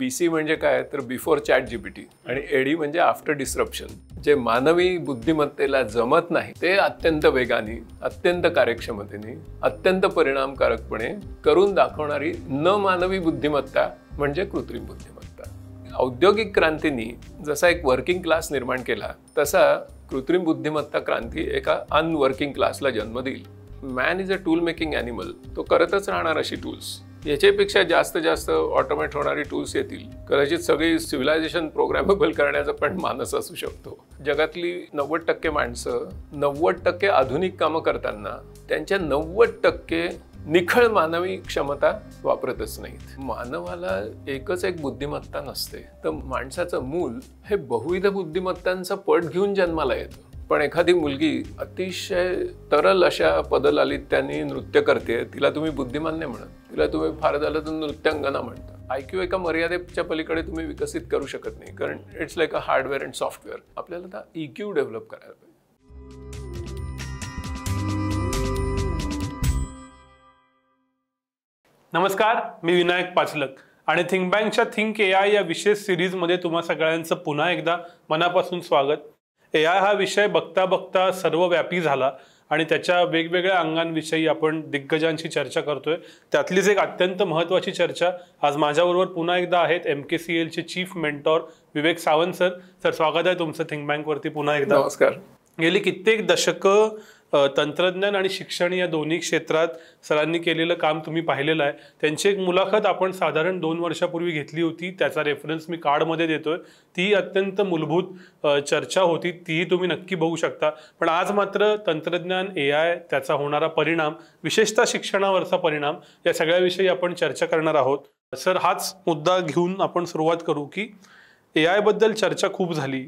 BC म्हणजे काय तर बिफोर चॅट जीपीटी आणि AD म्हणजे आफ्टर डिस्रप्शन. जे मानवी बुद्धिमत्तेला जमत नाही ते अत्यंत वेगाने, अत्यंत कार्यक्षमतेने, अत्यंत परिणामकारकपणे करून दाखवणारी न मानवी बुद्धिमत्ता म्हणजे कृत्रिम बुद्धिमत्ता. औद्योगिक क्रांतीने जसा एक वर्किंग क्लास निर्माण केला तसा कृत्रिम बुद्धिमत्ता क्रांती एका अनवर्किंग क्लासला जन्म देईल. Man is a tool making animal. तो करतच राहणार अशी टूल्स. याच्यापेक्षा जास्त ऑटोमेट होणारी टूल्स येतील. कदाचित सगळी सिव्हिलायझेशन प्रोग्रॅमेबल करण्याचा पण मानस असू शकतो. जगातली 90% माणसं 90% आधुनिक कामं करताना त्यांच्या 90% निखळ मानवी क्षमता वापरतच नाहीत. मानवाला एकच एक बुद्धिमत्ता नसते. तर माणसाचं मूल हे बहुविध बुद्धिमत्तांचा पट घेऊन जन्माला येतं. पण एखादी मुलगी अतिशय तरल अशा पदलालित्याने नृत्य करते, तिला तुम्ही बुद्धिमान नाही म्हणत. तिला तुम्ही फार झालं तर नृत्यांगना म्हणता. IQ एका मर्यादेच्या पलीकडे तुम्ही विकसित करू शकत नाही, कारण it's like a hardware and software. आपल्याला आता EQ डेव्हलप करायला पाहिजे. नमस्कार, मी विनायक पाचलक आणि थिंक बँकच्या थिंक AI या विशेष सिरीजमध्ये तुम्हा सगळ्यांचं पुन्हा एकदा मनापासून स्वागत. AI हा विषय बघता बघता सर्वव्यापी झाला आणि त्याच्या वेगवेगळ्या अंगांविषयी आपण दिग्गजांशी चर्चा करतोय. त्यातलीच एक अत्यंत महत्त्वाची चर्चा आज माझ्याबरोबर पुन्हा एकदा आहेत MKCLचे चीफ मेंटॉर विवेक सावंत सर. सर, स्वागत आहे तुमचं थिंक बँकवरती पुन्हा एकदा. नमस्कार. गेली कित्येक दशकं तंत्रज्ञान आणि शिक्षण या दोन्ही क्षेत्रात सरांनी केलेलं काम तुम्ही पाहिलेलं आहे. त्यांची एक मुलाखत आपण साधारण 2 वर्षापूर्वी घेतली होती. त्याचा रेफरन्स मी कार्डमध्ये देतोय. ती अत्यंत मूलभूत चर्चा होती. तीही तुम्ही नक्की बघू शकता. पण आज मात्र तंत्रज्ञान, AI, त्याचा होणारा परिणाम, विशेषतः शिक्षणावरचा परिणाम, या सगळ्याविषयी आपण चर्चा करणार आहोत. सर, हाच मुद्दा घेऊन आपण सुरुवात करू की AI बद्दल चर्चा खूप झाली.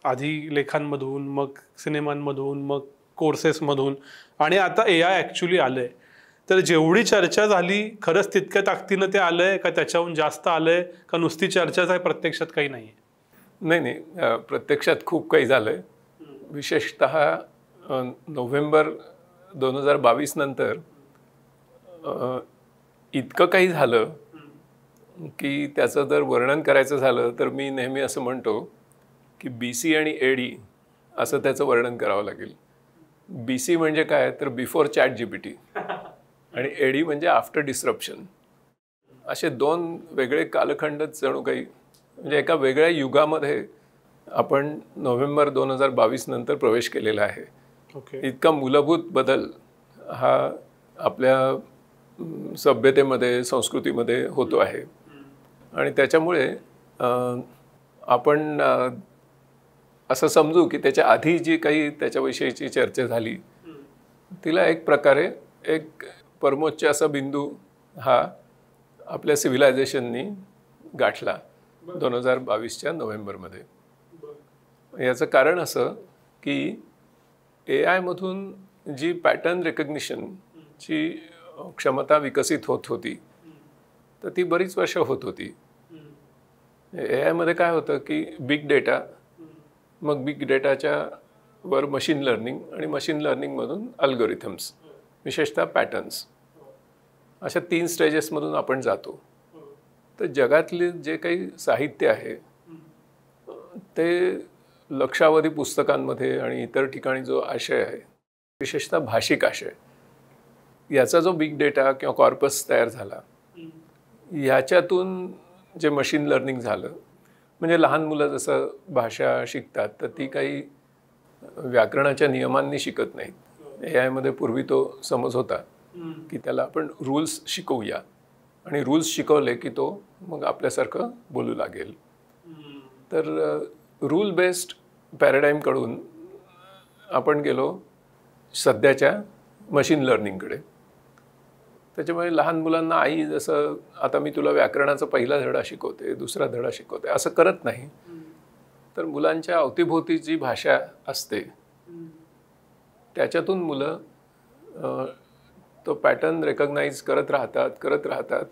आधी लेखांमधून, मग सिनेमांमधून, मग कोर्सेसमधून, आणि आता AI ॲक्च्युली आलंय. तर जेवढी चर्चा झाली खरंच तितक्या ताकदीनं ते आलंय का त्याच्याहून जास्त आलंय का नुसती चर्चाच आहे, प्रत्यक्षात काही नाहीये? नाही, प्रत्यक्षात खूप काही झालंय. विशेषतः नोव्हेंबर 2022 नंतर इतकं काही झालं की त्याचं जर वर्णन करायचं झालं तर मी नेहमी असं म्हणतो की BC आणि AD असं त्याचं वर्णन करावं लागेल. BC म्हणजे काय तर बिफोर चॅट जीपीटी आणि AD म्हणजे आफ्टर डिस्रप्शन. असे 2 वेगळे कालखंडच जणू काही, म्हणजे एका वेगळ्या युगामध्ये आपण नोव्हेंबर 2022 नंतर प्रवेश केलेला आहे. इतका मूलभूत बदल हा आपल्या सभ्यतेमध्ये, संस्कृतीमध्ये होतो आहे. आणि त्याच्यामुळे आपण असं समजू की त्याच्या आधी जी काही त्याच्याविषयीची चर्चा झाली तिला एक प्रकारे एक परमोच्च असा बिंदू हा आपल्या सिव्हिलायझेशननी गाठला 2022च्या नोव्हेंबरमध्ये. याचं कारण असं की AI मधून जी पॅटर्न रेकग्निशनची क्षमता विकसित होत होती तर ती बरीच वर्ष होत होती. AI मध्ये काय होतं की बिग डेटा, मग बिग डेटाच्या वर मशीन लर्निंग आणि मशीन लर्निंगमधून अल्गोरिथम्स, विशेषतः पॅटर्न्स, अशा 3 स्टेजेसमधून आपण जातो. तर जगातले जे काही साहित्य आहे ते लक्षावधी पुस्तकांमध्ये आणि इतर ठिकाणी जो आशय आहे, विशेषतः भाषिक आशय, याचा जो बिग डेटा किंवा कॉर्पस तयार झाला, ह्याच्यातून जे मशीन लर्निंग झालं, म्हणजे लहान मुलं जसं भाषा शिकतात तर ती काही व्याकरणाच्या नियमांनी शिकत नाहीत. AI मध्ये पूर्वी तो समज होता की त्याला आपण रूल्स शिकवूया आणि रूल्स शिकवले की तो मग आपल्यासारखं बोलू लागेल. तर रूल बेस्ड पॅराडाईमकडून आपण गेलो सध्याच्या मशीन लर्निंगकडे. त्याच्यामुळे लहान मुलांना आई जसं आता मी तुला व्याकरणाचा पहिला धडा शिकवते, दुसरा धडा शिकवते असं करत नाही. तर मुलांच्या अवतीभोवती जी भाषा असते त्याच्यातून मुलं तो पॅटर्न रेकग्नाइज करत राहतात.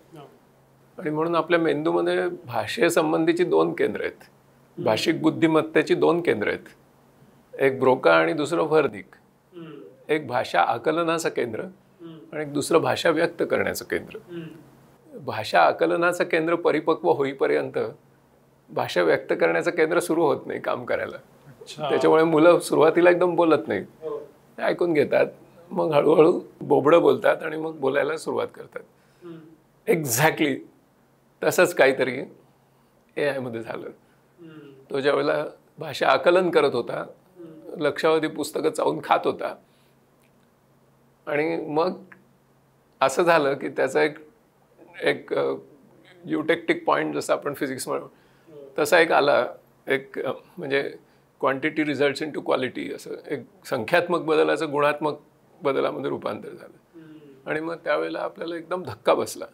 आणि म्हणून आपल्या मेंदूमध्ये भाषेसंबंधीची 2 केंद्र आहेत. भाषिक बुद्धिमत्तेची 2 केंद्र आहेत. एक ब्रोका आणि दुसरं व्हर्निक. एक भाषा आकलनाचं केंद्र आणि एक दुसरं भाषा व्यक्त करण्याचं केंद्र. भाषा आकलनाचं केंद्र परिपक्व होईपर्यंत भाषा व्यक्त करण्याचं केंद्र सुरू होत नाही काम करायला. त्याच्यामुळे मुलं सुरुवातीला एकदम बोलत नाहीत, ते ऐकून घेतात, मग हळूहळू बोबडं बोलतात आणि मग बोलायला सुरुवात करतात. एक्झॅक्टली तसंच काहीतरी AI मध्ये झालं. तो ज्यावेळेला भाषा आकलन करत होता, लक्षावधी पुस्तकं चावून खात होता, आणि मग असं झालं की त्याचा एक युटेक्टिक पॉईंट जसं आपण फिजिक्स म्हणू तसा एक आला, एक म्हणजे quantity results into quality, असं एक संख्यात्मक बदलाचं गुणात्मक बदलामध्ये रूपांतर झालं. आणि मग त्यावेळेला आपल्याला एकदम धक्का बसला,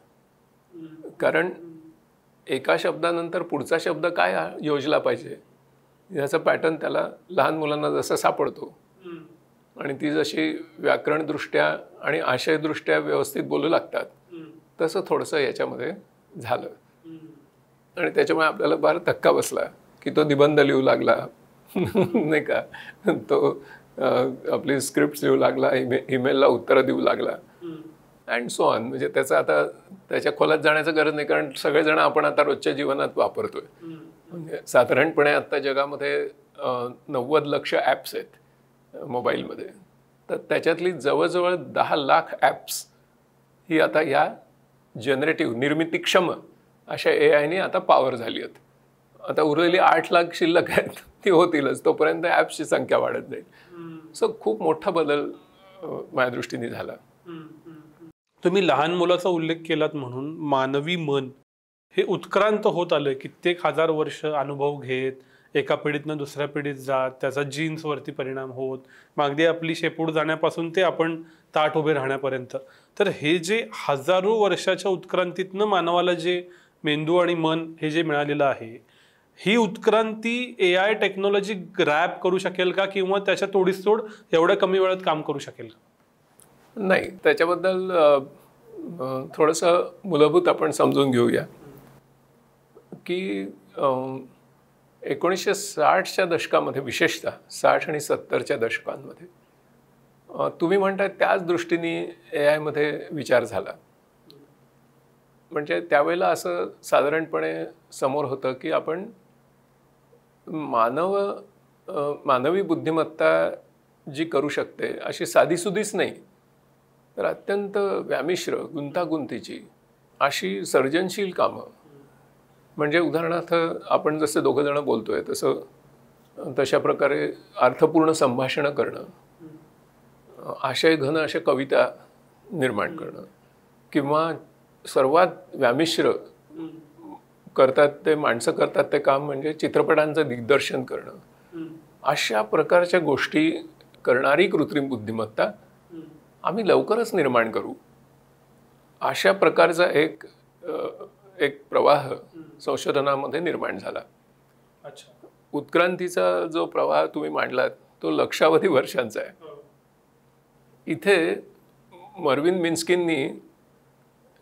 कारण एका शब्दानंतर पुढचा शब्द काय योजला पाहिजे याचा पॅटर्न त्याला लहान मुलांना जसा सापडतो आणि ती जशी व्याकरणदृष्ट्या आणि आशयदृष्ट्या व्यवस्थित बोलू लागतात तसं थोडंसं याच्यामध्ये झालं. आणि त्याच्यामुळे आपल्याला फार धक्का बसला की तो निबंध लिहू लागला नाही का, तो आपली स्क्रिप्ट लिहू लागला, ईमेलला उत्तरं देऊ लागला अँड सो ऑन. म्हणजे त्याचं आता त्याच्या खोलात जाण्याचं गरज नाही, कारण सगळेजण आपण आता रोजच्या जीवनात वापरतोय. म्हणजे साधारणपणे आता जगामध्ये 90 लक्ष ॲप्स आहेत मोबाईलमध्ये, तर त्याच्यातली जवळजवळ 10 लाख ॲप्स ही आता ह्या जनरेटिव्ह निर्मितीक्षम अशा AIने आता पॉवर झाली आहेत. आता उरलेली 8 लाख शिल्लक आहेत, ती होतीलच, तोपर्यंत ॲप्सची संख्या वाढत जाईल. सो खूप मोठा बदल माझ्या दृष्टीने झाला. तुम्ही लहान मुलाचा उल्लेख केलात म्हणून मानवी मन हे उत्क्रांत होत आलं, कित्येक हजार वर्ष अनुभव घेत, एका पिढीतनं दुसऱ्या पिढीत जात, त्याचा जीन्सवरती परिणाम होत, मग अगदी आपली शेपूट जाण्यापासून ते आपण ताठ उभे राहण्यापर्यंत. तर हे जे हजारो वर्षाच्या उत्क्रांतीतनं मानवाला जे मेंदू आणि मन हे जे मिळालेलं आहे, ही उत्क्रांती AI टेक्नॉलॉजी ग्रॅब करू शकेल का, किंवा त्याच्या तोडीसतोड एवढ्या कमी वेळात काम करू शकेल का? नाही, त्याच्याबद्दल थोडंसं मूलभूत आपण समजून घेऊया की 1960च्या दशकामध्ये, विशेषतः 60 आणि 70च्या दशकांमध्ये तुम्ही म्हणताय त्याच दृष्टीने AI मध्ये विचार झाला. म्हणजे त्यावेळेला असं साधारणपणे समोर होतं की आपण मानवी बुद्धिमत्ता जी करू शकते अशी साधीसुधीच नाही, तर अत्यंत व्यामिश्र, गुंतागुंतीची अशी सर्जनशील कामं, म्हणजे उदाहरणार्थ आपण जसं दोघं जण बोलतोय तशा प्रकारे अर्थपूर्ण संभाषणं करणं, आशय घन अशा कविता निर्माण करणं, किंवा सर्वात व्यामिश्र करतात ते माणसं करतात ते काम म्हणजे चित्रपटांचं दिग्दर्शन करणं. अशा प्रकारच्या गोष्टी करणारी कृत्रिम बुद्धिमत्ता आम्ही लवकरच निर्माण करू, अशा प्रकारचा एक प्रवाह संशोधनामध्ये निर्माण झाला. उत्क्रांतीचा जो प्रवाह तुम्ही मांडलात तो लक्षावधी वर्षांचा आहे. इथे मर्विन मिन्स्कींनी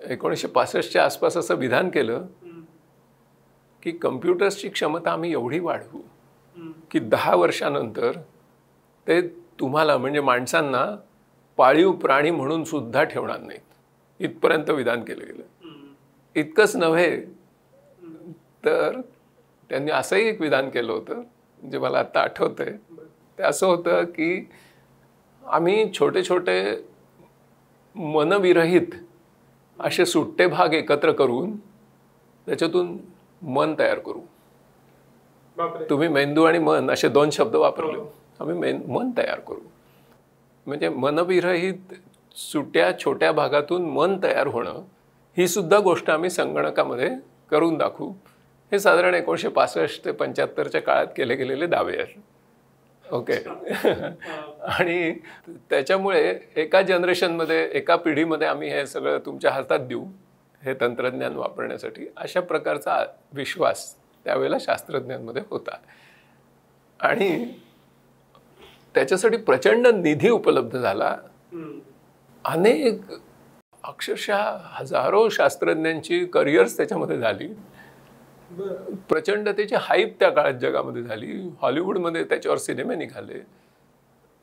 1965च्या आसपास असं विधान केलं की कम्प्युटर्सची क्षमता आम्ही एवढी वाढवू की 10 वर्षानंतर ते तुम्हाला म्हणजे माणसांना पाळीव प्राणी म्हणून सुद्धा ठेवणार नाहीत, इथपर्यंत विधान केलं गेलं. इतकंच नव्हे तर त्यांनी असंही एक विधान केलं होतं, जे मला आत्ता आठवतंय. ते असं होतं की आम्ही छोटे छोटे मनविरहित असे सुट्टे भाग एकत्र करून त्याच्यातून मन तयार करू. तुम्ही मेंदू आणि मन असे 2 शब्द वापरले, आम्ही मन तयार करू. म्हणजे मनविरहित सुट्या छोट्या भागातून मन तयार होणं ही सुद्धा गोष्ट आम्ही संगणकामध्ये करून दाखवू. हे साधारण 1965 ते 75च्या काळात केले गेलेले दावे आहेत. ओके. आणि त्याच्यामुळे एका जनरेशनमध्ये, एका पिढीमध्ये आम्ही हे सगळं तुमच्या हातात देऊ हे तंत्रज्ञान वापरण्यासाठी, अशा प्रकारचा विश्वास त्यावेळेला शास्त्रज्ञांमध्ये होता. आणि त्याच्यासाठी प्रचंड निधी उपलब्ध झाला. अनेक अक्षरशः हजारो शास्त्रज्ञांची करिअर्स त्याच्यामध्ये झाली. प्रचंड त्याची हाईप त्या काळात जगामध्ये झाली. हॉलिवूडमध्ये त्याच्यावर सिनेमे निघाले.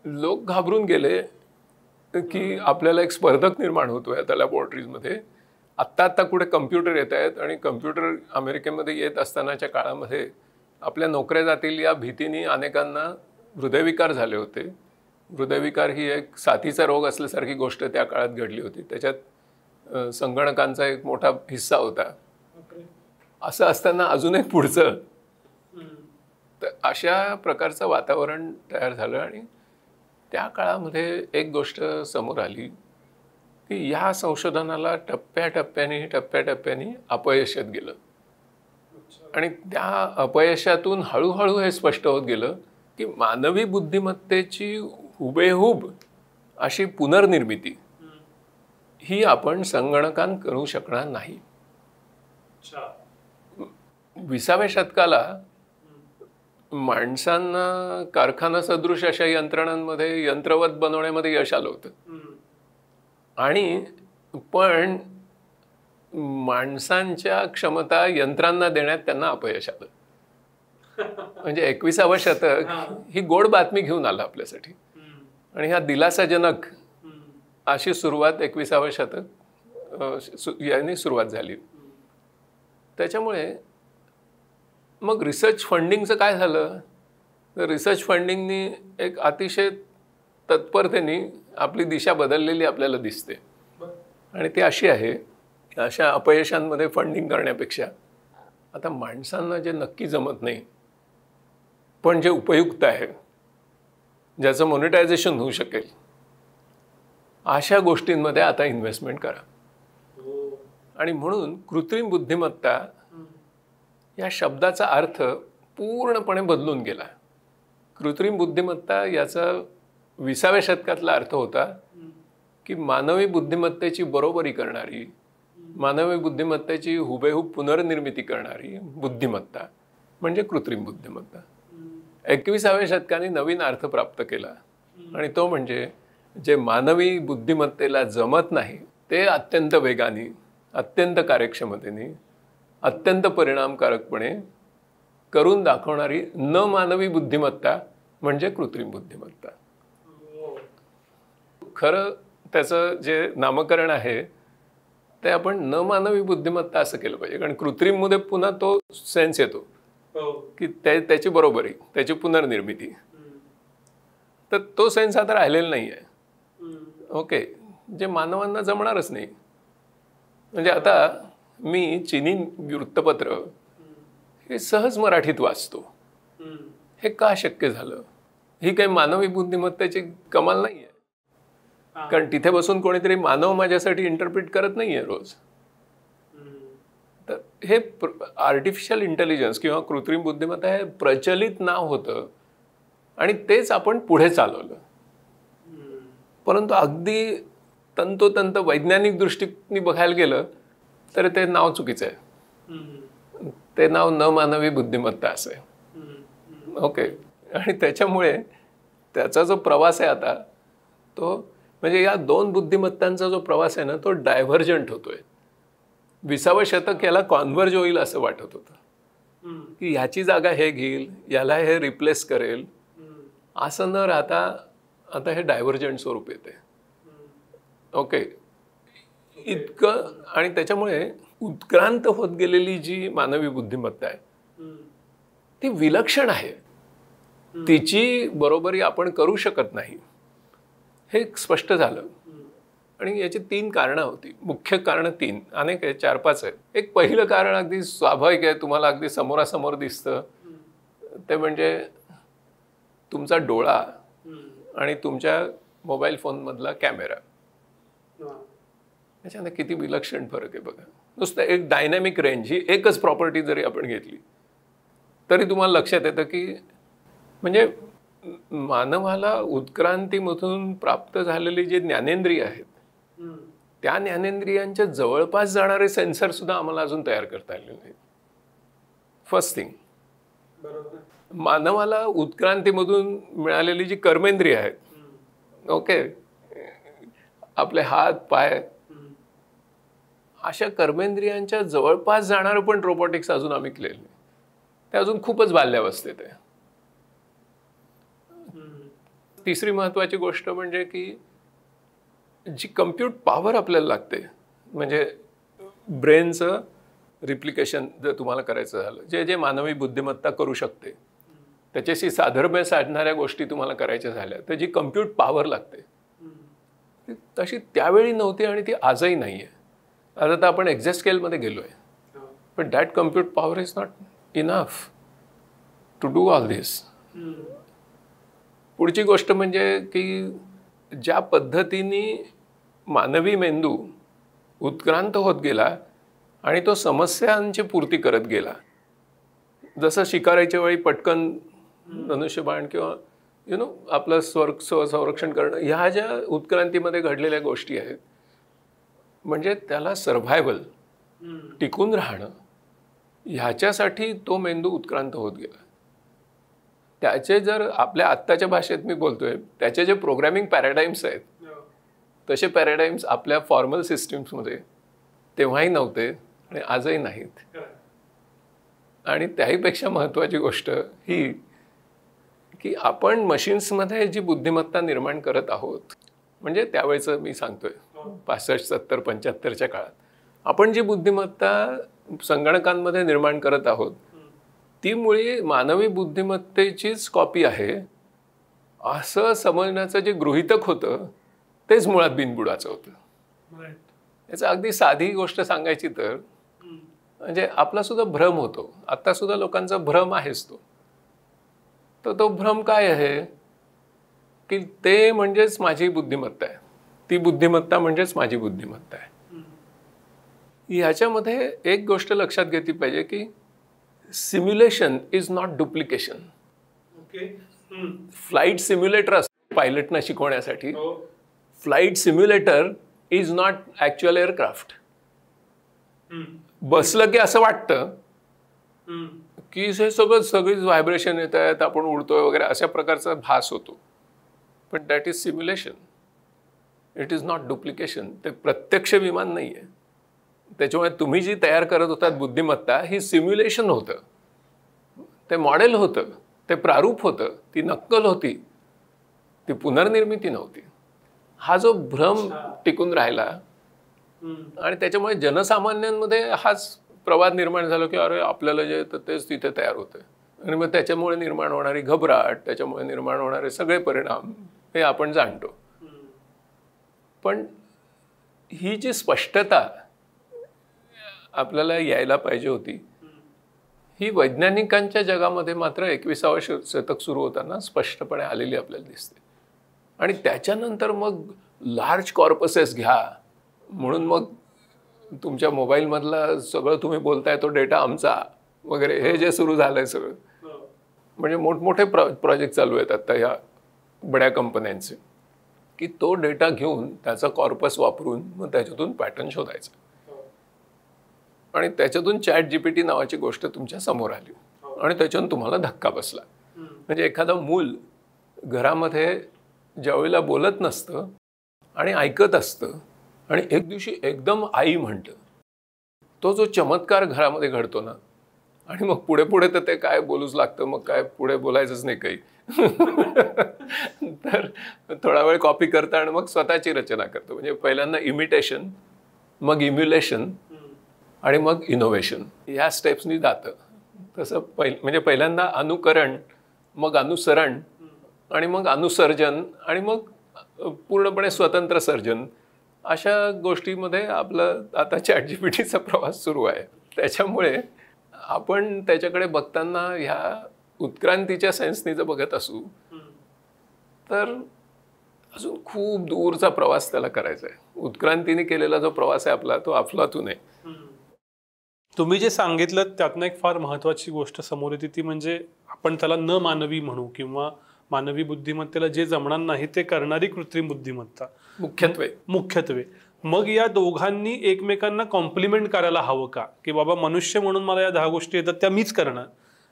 लोक घाबरून गेले की आपल्याला एक स्पर्धक निर्माण होतोय आता लॅबोरेटरीजमध्ये आत्ता कुठे कम्प्युटर येत आहेत आणि कम्प्युटर अमेरिकेमध्ये येत असतानाच्या काळामध्ये आपल्या नोकऱ्या जातील या भीतीने अनेकांना हृदयविकार झाले होते. हृदयविकार ही एक साथीचा रोग असल्यासारखी गोष्ट त्या काळात घडली होती. त्याच्यात संगणकांचा एक मोठा हिस्सा होता. असं असताना अजून एक पुढचं, तर अशा प्रकारचं वातावरण तयार झालं आणि त्या काळामध्ये एक गोष्ट समोर आली की या संशोधनाला टप्प्याटप्प्याने अपयश येत गेलं आणि त्या अपयशातून हळूहळू हे स्पष्ट होत गेलं की मानवी बुद्धिमत्तेची हुबेहूब अशी पुनर्निर्मिती ही आपण संगणकान करू शकणार नाही. 20व्या शतकाला माणसांना कारखाना सदृश अशा यंत्रणांमध्ये यंत्रवत बनवण्यामध्ये यश आलं होतं आणि पण माणसांच्या क्षमता यंत्रांना देण्यात त्यांना अपयश आलं. म्हणजे 21वं शतक ही गोड बातमी घेऊन आलं आपल्यासाठी आणि ह्या दिलासाजनक अशी सुरुवात 21वं शतक यांनी सुरुवात झाली. त्याच्यामुळे मग रिसर्च फंडिंगचं काय झालं, तर रिसर्च फंडिंगनी एक अतिशय तत्परतेने आपली दिशा बदललेली आपल्याला दिसते आणि ती अशी आहे की अशा अपयशांमध्ये फंडिंग करण्यापेक्षा आता माणसांना जे नक्की जमत नाही पण जे उपयुक्त आहे, ज्याचं मॉनिटायझेशन होऊ शकेल, अशा गोष्टींमध्ये आता इन्व्हेस्टमेंट करा. आणि म्हणून कृत्रिम बुद्धिमत्ता या शब्दाचा अर्थ पूर्णपणे बदलून गेला. कृत्रिम बुद्धिमत्ता याचा 20व्या शतकातला अर्थ होता की मानवी बुद्धिमत्तेची बरोबरी करणारी, मानवी बुद्धिमत्तेची हुबेहूब पुनर्निर्मिती करणारी बुद्धिमत्ता म्हणजे कृत्रिम बुद्धिमत्ता. 21व्या शतकाने नवीन अर्थ प्राप्त केला आणि तो म्हणजे जे मानवी बुद्धिमत्तेला जमत नाही ते अत्यंत वेगाने, अत्यंत कार्यक्षमतेने, अत्यंत परिणामकारकपणे करून दाखवणारी न मानवी बुद्धिमत्ता म्हणजे कृत्रिम बुद्धिमत्ता. खरं त्याचं जे नामकरण आहे ते आपण न मानवी बुद्धिमत्ता असं केलं पाहिजे, कारण कृत्रिममध्ये पुन्हा तो सेन्स येतो की त्याची बरोबरी, त्याची पुनर्निर्मिती, तर तो सेन्स आता राहिलेला नाही आहे. ओके, जे मानवांना जमणारच नाही. म्हणजे आता मी चिनी वृत्तपत्र हे सहज मराठीत वाचतो. हे का शक्य झालं? ही काही मानवी बुद्धिमत्तेची कमाल नाही आहे, कारण तिथे बसून कोणीतरी मानव माझ्यासाठी इंटरप्रिट करत नाही आहे रोज. तर हे आर्टिफिशियल इंटेलिजन्स किंवा कृत्रिम बुद्धिमत्ता हे प्रचलित नाव होतं आणि तेच आपण पुढे चालवलं. परंतु अगदी तंतोतंत वैज्ञानिक दृष्टीने बघायला गेलं तर ते नाव चुकीचं आहे. ते नाव न मानवी बुद्धिमत्ता असं आहे. ओके, आणि त्याच्यामुळे त्याचा जो प्रवास आहे आता तो म्हणजे या दोन बुद्धिमत्तांचा जो प्रवास आहे ना तो डायव्हर्जंट होतोय. 20वं शतक याला कॉन्व्हर्ज होईल असं वाटत होतं की ह्याची जागा हे घेईल, याला हे रिप्लेस करेल, असं न राहता आता हे डायव्हर्जंट स्वरूप येते. ओके, इतकं. आणि त्याच्यामुळे उत्क्रांत होत गेलेली जी मानवी बुद्धिमत्ता आहे ती विलक्षण आहे, तिची बरोबरी आपण करू शकत नाही हे स्पष्ट झालं. आणि याची 3 कारणं होती, मुख्य कारणं 3, अनेक आहे, 4-5 आहेत. एक पहिलं कारण अगदी स्वाभाविक आहे, तुम्हाला अगदी समोरासमोर दिसतं, ते म्हणजे तुमचा डोळा आणि तुमच्या मोबाईल फोनमधला कॅमेरा. याच्याने किती विलक्षण फरक आहे बघा. नुसतं एक डायनॅमिक रेंज ही एकच प्रॉपर्टी जरी आपण घेतली तरी तुम्हाला लक्षात येतं की म्हणजे मानवाला उत्क्रांतीमधून प्राप्त झालेली जी ज्ञानेंद्रिय आहेत त्या ज्ञानेंद्रियांच्या जवळपास जाणारे सेन्सर सुद्धा आम्हाला अजून तयार करता आलेले नाहीत. फर्स्ट थिंग, मानवाला उत्क्रांतीमधून मिळालेली जी कर्मेंद्रिय आहेत, ओके, आपले हात पाय, अशा कर्मेंद्रियांच्या जवळपास जाणारं पण रोबोटिक्स अजून आम्ही केलेलं नाही. ते अजून खूपच बाल्यावस्थेत आहे. तिसरी महत्त्वाची गोष्ट म्हणजे की जी कम्प्यूट पॉवर आपल्याला लागते, म्हणजे ब्रेनचं रिप्लिकेशन जर तुम्हाला करायचं झालं, जे जे मानवी बुद्धिमत्ता करू शकते त्याच्याशी साधर्म्य साधणाऱ्या गोष्टी तुम्हाला करायच्या झाल्या तर जी कम्प्यूट पॉवर लागते ती तशी त्यावेळी नव्हती आणि ती आजही नाही आहे. आता तर आपण एक्झॅस्केलमध्ये गेलो आहे, पण that compute power is not enough to do all this. पुढची गोष्ट म्हणजे की ज्या पद्धतीने मानवी मेंदू उत्क्रांत होत गेला आणि तो समस्यांची पूर्ती करत गेला, जसं शिकारायच्या वेळी पटकन धनुष्यबाण किंवा आपलं संरक्षण करणं, ह्या ज्या उत्क्रांतीमध्ये घडलेल्या गोष्टी आहेत, म्हणजे त्याला सर्व्हायव्हल टिकून राहणं ह्याच्यासाठी तो मेंदू उत्क्रांत होत गेला. त्याचे जर आपल्या आत्ताच्या भाषेत मी बोलतोय, त्याचे जे प्रोग्रॅमिंग पॅराडाईम्स आहेत तसे पॅराडाईम्स आपल्या फॉर्मल सिस्टीम्समध्ये तेव्हाही नव्हते आणि आजही नाहीत. आणि त्याहीपेक्षा महत्त्वाची गोष्ट ही की आपण मशीन्समध्ये जी बुद्धिमत्ता निर्माण करत आहोत, म्हणजे त्यावेळेचं मी सांगतोय 65, 70, 75च्या काळात आपण जी बुद्धिमत्ता संगणकांमध्ये निर्माण करत आहोत ती मुळी मानवी बुद्धिमत्तेचीच कॉपी आहे असं समजण्याचं जे गृहीतक होतं तेच मुळात बिनबुडाचं होतं. याचं अगदी साधी गोष्ट सांगायची तर म्हणजे आपला सुद्धा भ्रम होतो, आत्ता सुद्धा लोकांचा भ्रम आहेच तो. तर तो भ्रम काय आहे की ते म्हणजेच माझी बुद्धिमत्ता आहे, ती बुद्धिमत्ता म्हणजेच माझी बुद्धिमत्ता आहे. ह्याच्यामध्ये एक गोष्ट लक्षात घेतली पाहिजे की simulation is not duplication. Flight simulator असतं पायलटना शिकवण्यासाठी, flight simulator is not actual aircraft. बसलं की असं वाटतं की हे सगळीच व्हायब्रेशन येत आहेत, आपण उडतोय वगैरे अशा प्रकारचा भास होतो, पण that is simulation, it is not duplication. ते प्रत्यक्ष विमान नाही आहे. त्याच्यामुळे तुम्ही जी तयार करत होतात बुद्धिमत्ता ही सिम्युलेशन होतं, ते मॉडेल होतं, ते प्रारूप होतं, ती नक्कल होती, ती पुनर्निर्मिती नव्हती. हा जो भ्रम टिकून राहिला आणि त्याच्यामुळे जनसामान्यांमध्ये हाच प्रवाद निर्माण झाला की अरे आपल्याला जे येतं तेच तिथे तयार होतं, आणि मग त्याच्यामुळे निर्माण होणारी घबराट, त्याच्यामुळे निर्माण होणारे सगळे परिणाम हे आपण जाणतो. पण ही जी स्पष्टता आपल्याला यायला पाहिजे होती ही वैज्ञानिकांच्या जगामध्ये मात्र 21वे शतक सुरू होताना स्पष्टपणे आलेली आपल्याला दिसते. आणि त्याच्यानंतर मग लार्ज कॉर्पसेस घ्या म्हणून मग तुमच्या मोबाईलमधला सगळं तुम्ही बोलताय तो डेटा आमचा वगैरे हे जे सुरू झालंय सगळं, म्हणजे मोठमोठे प्रोजेक्ट चालू आहेत आता ह्या बड्या कंपन्यांचे, की तो डेटा घेऊन त्याचा कॉर्पस वापरून मग त्याच्यातून पॅटर्न शोधायचा. आणि त्याच्यातून ChatGPT नावाची गोष्ट तुमच्या समोर आली आणि त्याच्यातून तुम्हाला धक्का बसला. म्हणजे एखादं मूल घरामध्ये ज्यावेळेला बोलत नसतं आणि ऐकत असतं आणि एक दिवशी एकदम आई म्हणतं, तो जो चमत्कार घरामध्ये घडतो ना, आणि मग पुढे पुढे तर ते काय बोलूच लागतं, मग काय पुढे बोलायचंच नाही काही. तर थोडा वेळ कॉपी करतं आणि मग स्वतःची रचना करतो. म्हणजे पहिल्यांदा इमिटेशन, मग आणि मग इनोव्हेशन ह्या स्टेप्सनी जातं. तसं म्हणजे पहिल्यांदा अनुकरण, मग अनुसरण आणि मग अनुसर्जन आणि मग पूर्णपणे स्वतंत्र सर्जन, अशा गोष्टीमध्ये आपलं आता ChatGPTचा प्रवास सुरू आहे. त्याच्यामुळे आपण त्याच्याकडे बघताना ह्या उत्क्रांतीच्या सेन्सनी जर बघत असू तर अजून खूप दूरचा प्रवास त्याला करायचा आहे. उत्क्रांतीने केलेला जो प्रवास आहे आपला तो अफलातून आहे. तुम्ही जे सांगितलं त्यातनं एक फार महत्त्वाची गोष्ट समोर येते, ती म्हणजे आपण त्याला न मानवी म्हणू किंवा मानवी बुद्धिमत्तेला जे जमणार नाही ते करणारी कृत्रिम बुद्धिमत्ता मुख्यत्वे. मग या दोघांनी एकमेकांना कॉम्प्लिमेंट करायला हवं का, की बाबा मनुष्य म्हणून मला या 10 गोष्टी येतात त्या मीच करणार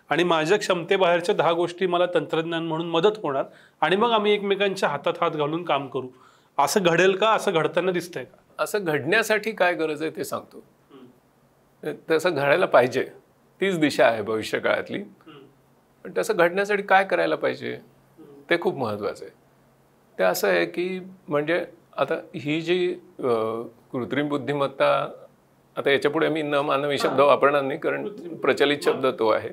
आणि माझ्या क्षमतेबाहेरच्या 10 गोष्टी मला तंत्रज्ञान म्हणून मदत होणार आणि मग आम्ही एकमेकांच्या हातात हात घालून काम करू. असं घडेल का? असं घडताना दिसतंय का? असं घडण्यासाठी काय गरज आहे ते सांगतो. तसं घडायला पाहिजे, तीच दिशा आहे भविष्य काळातली. पण तसं घडण्यासाठी काय करायला पाहिजे ते खूप महत्त्वाचं आहे. ते असं आहे की म्हणजे आता ही जी कृत्रिम बुद्धिमत्ता आता याच्यापुढे मी न मानवी शब्द वापरणार नाही, कारण प्रचलित शब्द तो आहे.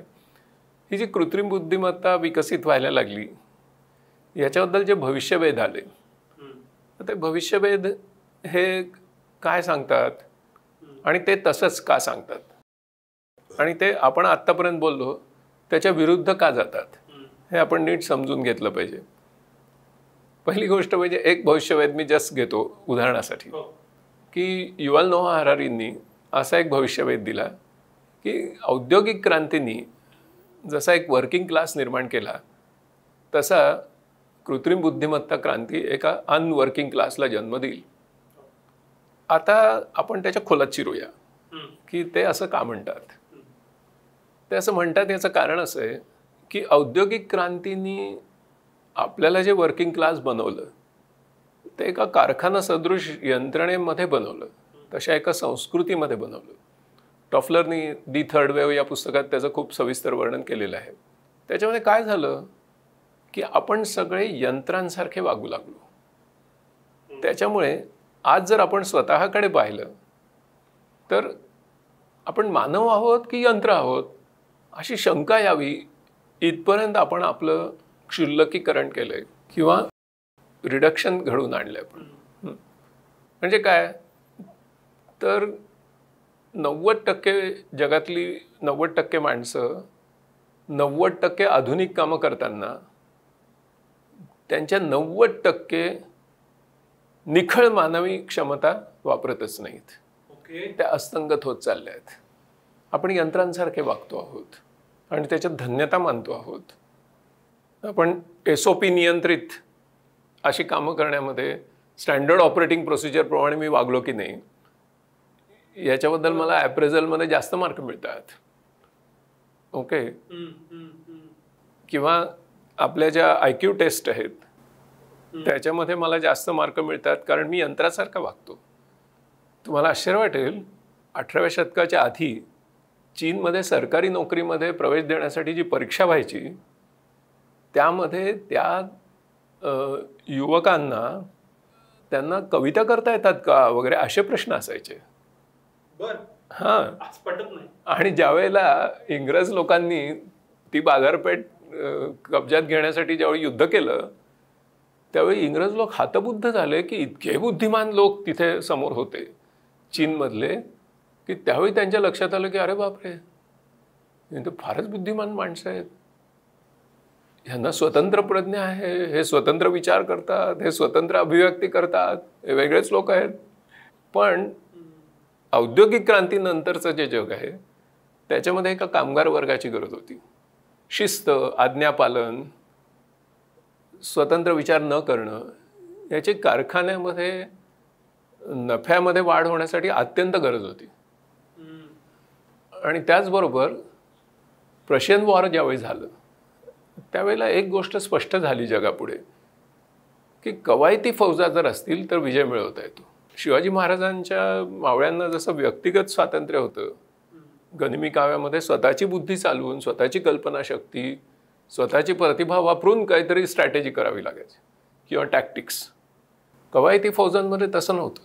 ही जी कृत्रिम बुद्धिमत्ता विकसित व्हायला लागली, याच्याबद्दल जे भविष्यवेध आले, ते भविष्यवेध हे काय सांगतात आणि ते तसंच का सांगतात, आणि ते आपण आत्तापर्यंत बोललो त्याच्या विरुद्ध का जातात, हे आपण नीट समजून घेतलं पाहिजे. पहिली गोष्ट म्हणजे एक भविष्यवेध मी जस्ट घेतो उदाहरणासाठी, की युval नोआ हरारींनी असा एक भविष्यवेध दिला की औद्योगिक क्रांतीनी जसा एक वर्किंग क्लास निर्माण केला, तसा कृत्रिम बुद्धिमत्ता क्रांती एका अनवर्किंग क्लासला जन्म देईल. आता आपण त्याच्या खोलात शिरूया की ते असं का म्हणतात. ते असं म्हणतात याचं कारण असं आहे की औद्योगिक क्रांतीनी आपल्याला जे वर्किंग क्लास बनवलं ते एका कारखाना सदृश यंत्रणेमध्ये बनवलं, तशा एका संस्कृतीमध्ये बनवलं. टॉफलरनी दी थर्ड वेव्ह या पुस्तकात त्याचं खूप सविस्तर वर्णन केलेलं आहे. त्याच्यामध्ये काय झालं की आपण सगळे यंत्रांसारखे वागू लागलो. त्याच्यामुळे आज जर आपण स्वतःकडे पाहिलं तर आपण मानव आहोत की यंत्र आहोत अशी शंका यावी इथपर्यंत आपण आपलं क्षुल्लकीकरण केलंय किंवा रिडक्शन घडवून आणलंय आपण. म्हणजे काय तर 90% जगातली 90% माणसं 90% आधुनिक कामं करताना त्यांच्या 90% निखळ मानवी क्षमता वापरतच नाहीत. त्या अस्तंगत होत चालल्या आहेत. आपण यंत्रांसारखे वागतो आहोत आणि त्याच्यात धन्यता मानतो आहोत. आपण SOP नियंत्रित अशी कामं करण्यामध्ये स्टँडर्ड ऑपरेटिंग प्रोसिजरप्रमाणे मी वागलो की नाही याच्याबद्दल मला ॲप्रेझलमध्ये जास्त मार्क मिळतात. ओके. किंवा आपल्या ज्या IQ टेस्ट आहेत त्याच्यामध्ये मला जास्त मार्क मिळतात कारण मी यंत्रासारखा वागतो. तुम्हाला आश्चर्य वाटेल, 18व्या शतकाच्या आधी चीनमध्ये सरकारी नोकरीमध्ये प्रवेश देण्यासाठी जी परीक्षा व्हायची त्यामध्ये त्या युवकांना त्यांना कविता करता येतात का वगैरे असे प्रश्न असायचे. हां. आणि ज्यावेळेला इंग्रज लोकांनी ती बाजारपेठ कब्जात घेण्यासाठी ज्यावेळी युद्ध केलं त्यावेळी इंग्रज लोक हतबुद्ध झाले की इतके बुद्धिमान लोक तिथे समोर होते चीनमधले की त्यावेळी त्यांच्या लक्षात आलं की अरे बापरे, हे तर फारच बुद्धिमान माणसं आहेत. ह्यांना स्वतंत्र प्रज्ञा आहे, हे स्वतंत्र विचार करतात, हे स्वतंत्र अभिव्यक्ती करतात, हे वेगळेच लोक आहेत. पण औद्योगिक क्रांतीनंतरचं जे जग आहे त्याच्यामध्ये एका कामगार वर्गाची गरज होती. शिस्त, आज्ञापालन, स्वतंत्र विचार न करणं याची कारखान्यामध्ये नफ्यामध्ये वाढ होण्यासाठी अत्यंत गरज होती. आणि त्याचबरोबर प्रशियन वॉर ज्यावेळी झालं त्यावेळेला एक गोष्ट स्पष्ट झाली जगापुढे की कवायती फौजा जर असतील तर विजय मिळवता येतो. शिवाजी महाराजांच्या मावळ्यांना जसं व्यक्तिगत स्वातंत्र्य होतं, गनिमी काव्यामध्ये स्वतःची बुद्धी चालवून, स्वतःची कल्पनाशक्ती, स्वतःची प्रतिभा वापरून काहीतरी स्ट्रॅटेजी करावी लागायची किंवा टॅक्टिक्स. कवायती फौजांमध्ये तसं नव्हतं.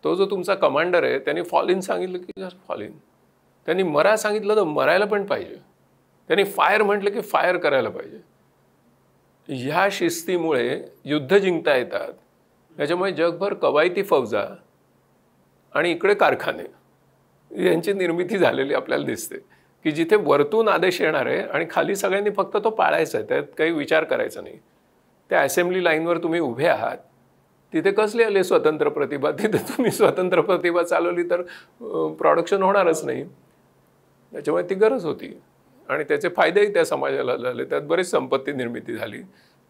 तो जो तुमचा कमांडर आहे त्यांनी फॉल इन सांगितलं की फॉल इन, त्यांनी मरा सांगितलं तर मरायला पण पाहिजे, त्यांनी फायर म्हटलं की फायर करायला पाहिजे. ह्या शिस्तीमुळे युद्ध जिंकता येतात. त्याच्यामुळे जगभर कवायती फौजा आणि इकडे कारखाने यांची निर्मिती झालेली आपल्याला दिसते की जिथे वरतून आदेश येणार आहे आणि खाली सगळ्यांनी फक्त तो पाळायचा आहे, त्यात काही विचार करायचा नाही. त्या असेंब्ली लाईनवर तुम्ही उभे आहात, तिथे कसली आली स्वतंत्र प्रतिभा? तिथे तुम्ही स्वतंत्र प्रतिभा चालवली तर प्रोडक्शन होणारच नाही. त्याच्यामुळे ती गरज होती आणि त्याचे फायदेही त्या समाजाला झाले. त्यात बरीच संपत्ती निर्मिती झाली.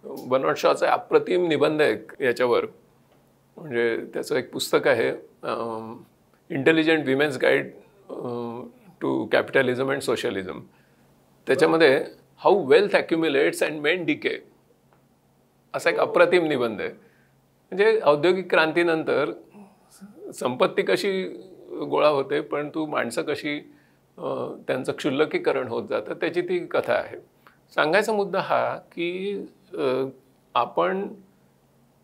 बर्नार्ड शॉचा अप्रतिम निबंध आहे याच्यावर, म्हणजे त्याचं एक पुस्तक आहे intelligent women's guide to capitalism and socialism. त्याच्यामध्ये how wealth accumulates and men decay असा एक अप्रतिम निबंध आहे. म्हणजे औद्योगिक क्रांतीनंतर संपत्ती कशी गोळा होते पण तू माणसं कशी त्यांचं क्षुल्लकीकरण होत जातं त्याची ती कथा आहे. सांगायचा मुद्दा हा की आपण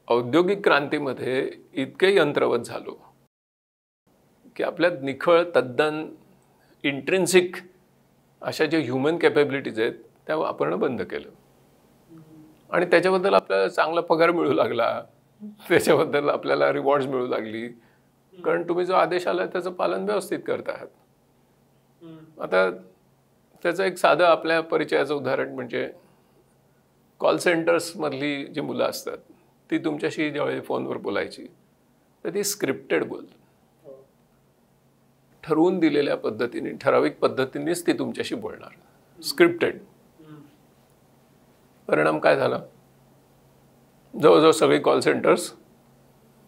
औद्योगिक क्रांतीमध्ये इतके यंत्रवत झालो की आपल्यात निखळ तद्दन इंट्रिन्सिक अशा ज्या ह्युमन कॅपेबिलिटीज आहेत त्या वापरणं बंद केलं. आणि त्याच्याबद्दल आपल्याला चांगला पगार मिळू लागला, त्याच्याबद्दल आपल्याला रिवॉर्ड्स मिळू लागली, कारण तुम्ही जो आदेश आला त्याचं पालन व्यवस्थित करत आहात. आता त्याचं एक साधं आपल्या परिचयाचं उदाहरण म्हणजे कॉल सेंटर्समधली जी मुलं असतात ती तुमच्याशी ज्यावेळी फोनवर बोलायची तर ती स्क्रिप्टेड बोलतात. ठरवून दिलेल्या पद्धतीने, ठराविक पद्धतीनेच ती तुमच्याशी बोलणार, स्क्रिप्टेड. परिणाम काय झाला? जवळजवळ सगळी कॉल सेंटर्स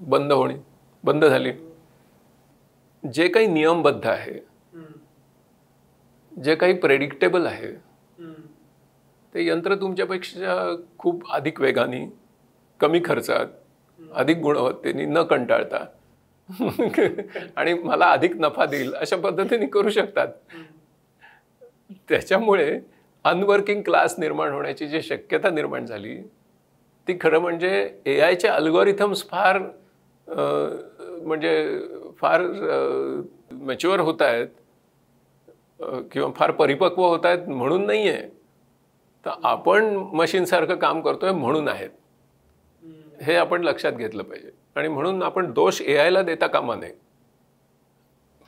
बंद झाली. जे काही नियमबद्ध आहे, जे काही प्रेडिक्टेबल आहे, ते यंत्र तुमच्यापेक्षा खूप अधिक वेगाने, कमी खर्चात, अधिक गुणवत्तेने, न कंटाळता आणि मला अधिक नफा देईल अशा पद्धतीने करू शकतात. त्याच्यामुळे अनवर्किंग क्लास निर्माण होण्याची जी शक्यता निर्माण झाली ती खरं म्हणजे एआयचे अल्गोरिथम्स फार मॅच्युअर होत आहेत किंवा फार परिपक्व होत आहेत म्हणून नाही आहे, तर आपण मशीनसारखं काम करतोय म्हणून आहेत. हे आपण लक्षात घेतलं पाहिजे. आणि म्हणून आपण दोष एआयला देता कामा नये.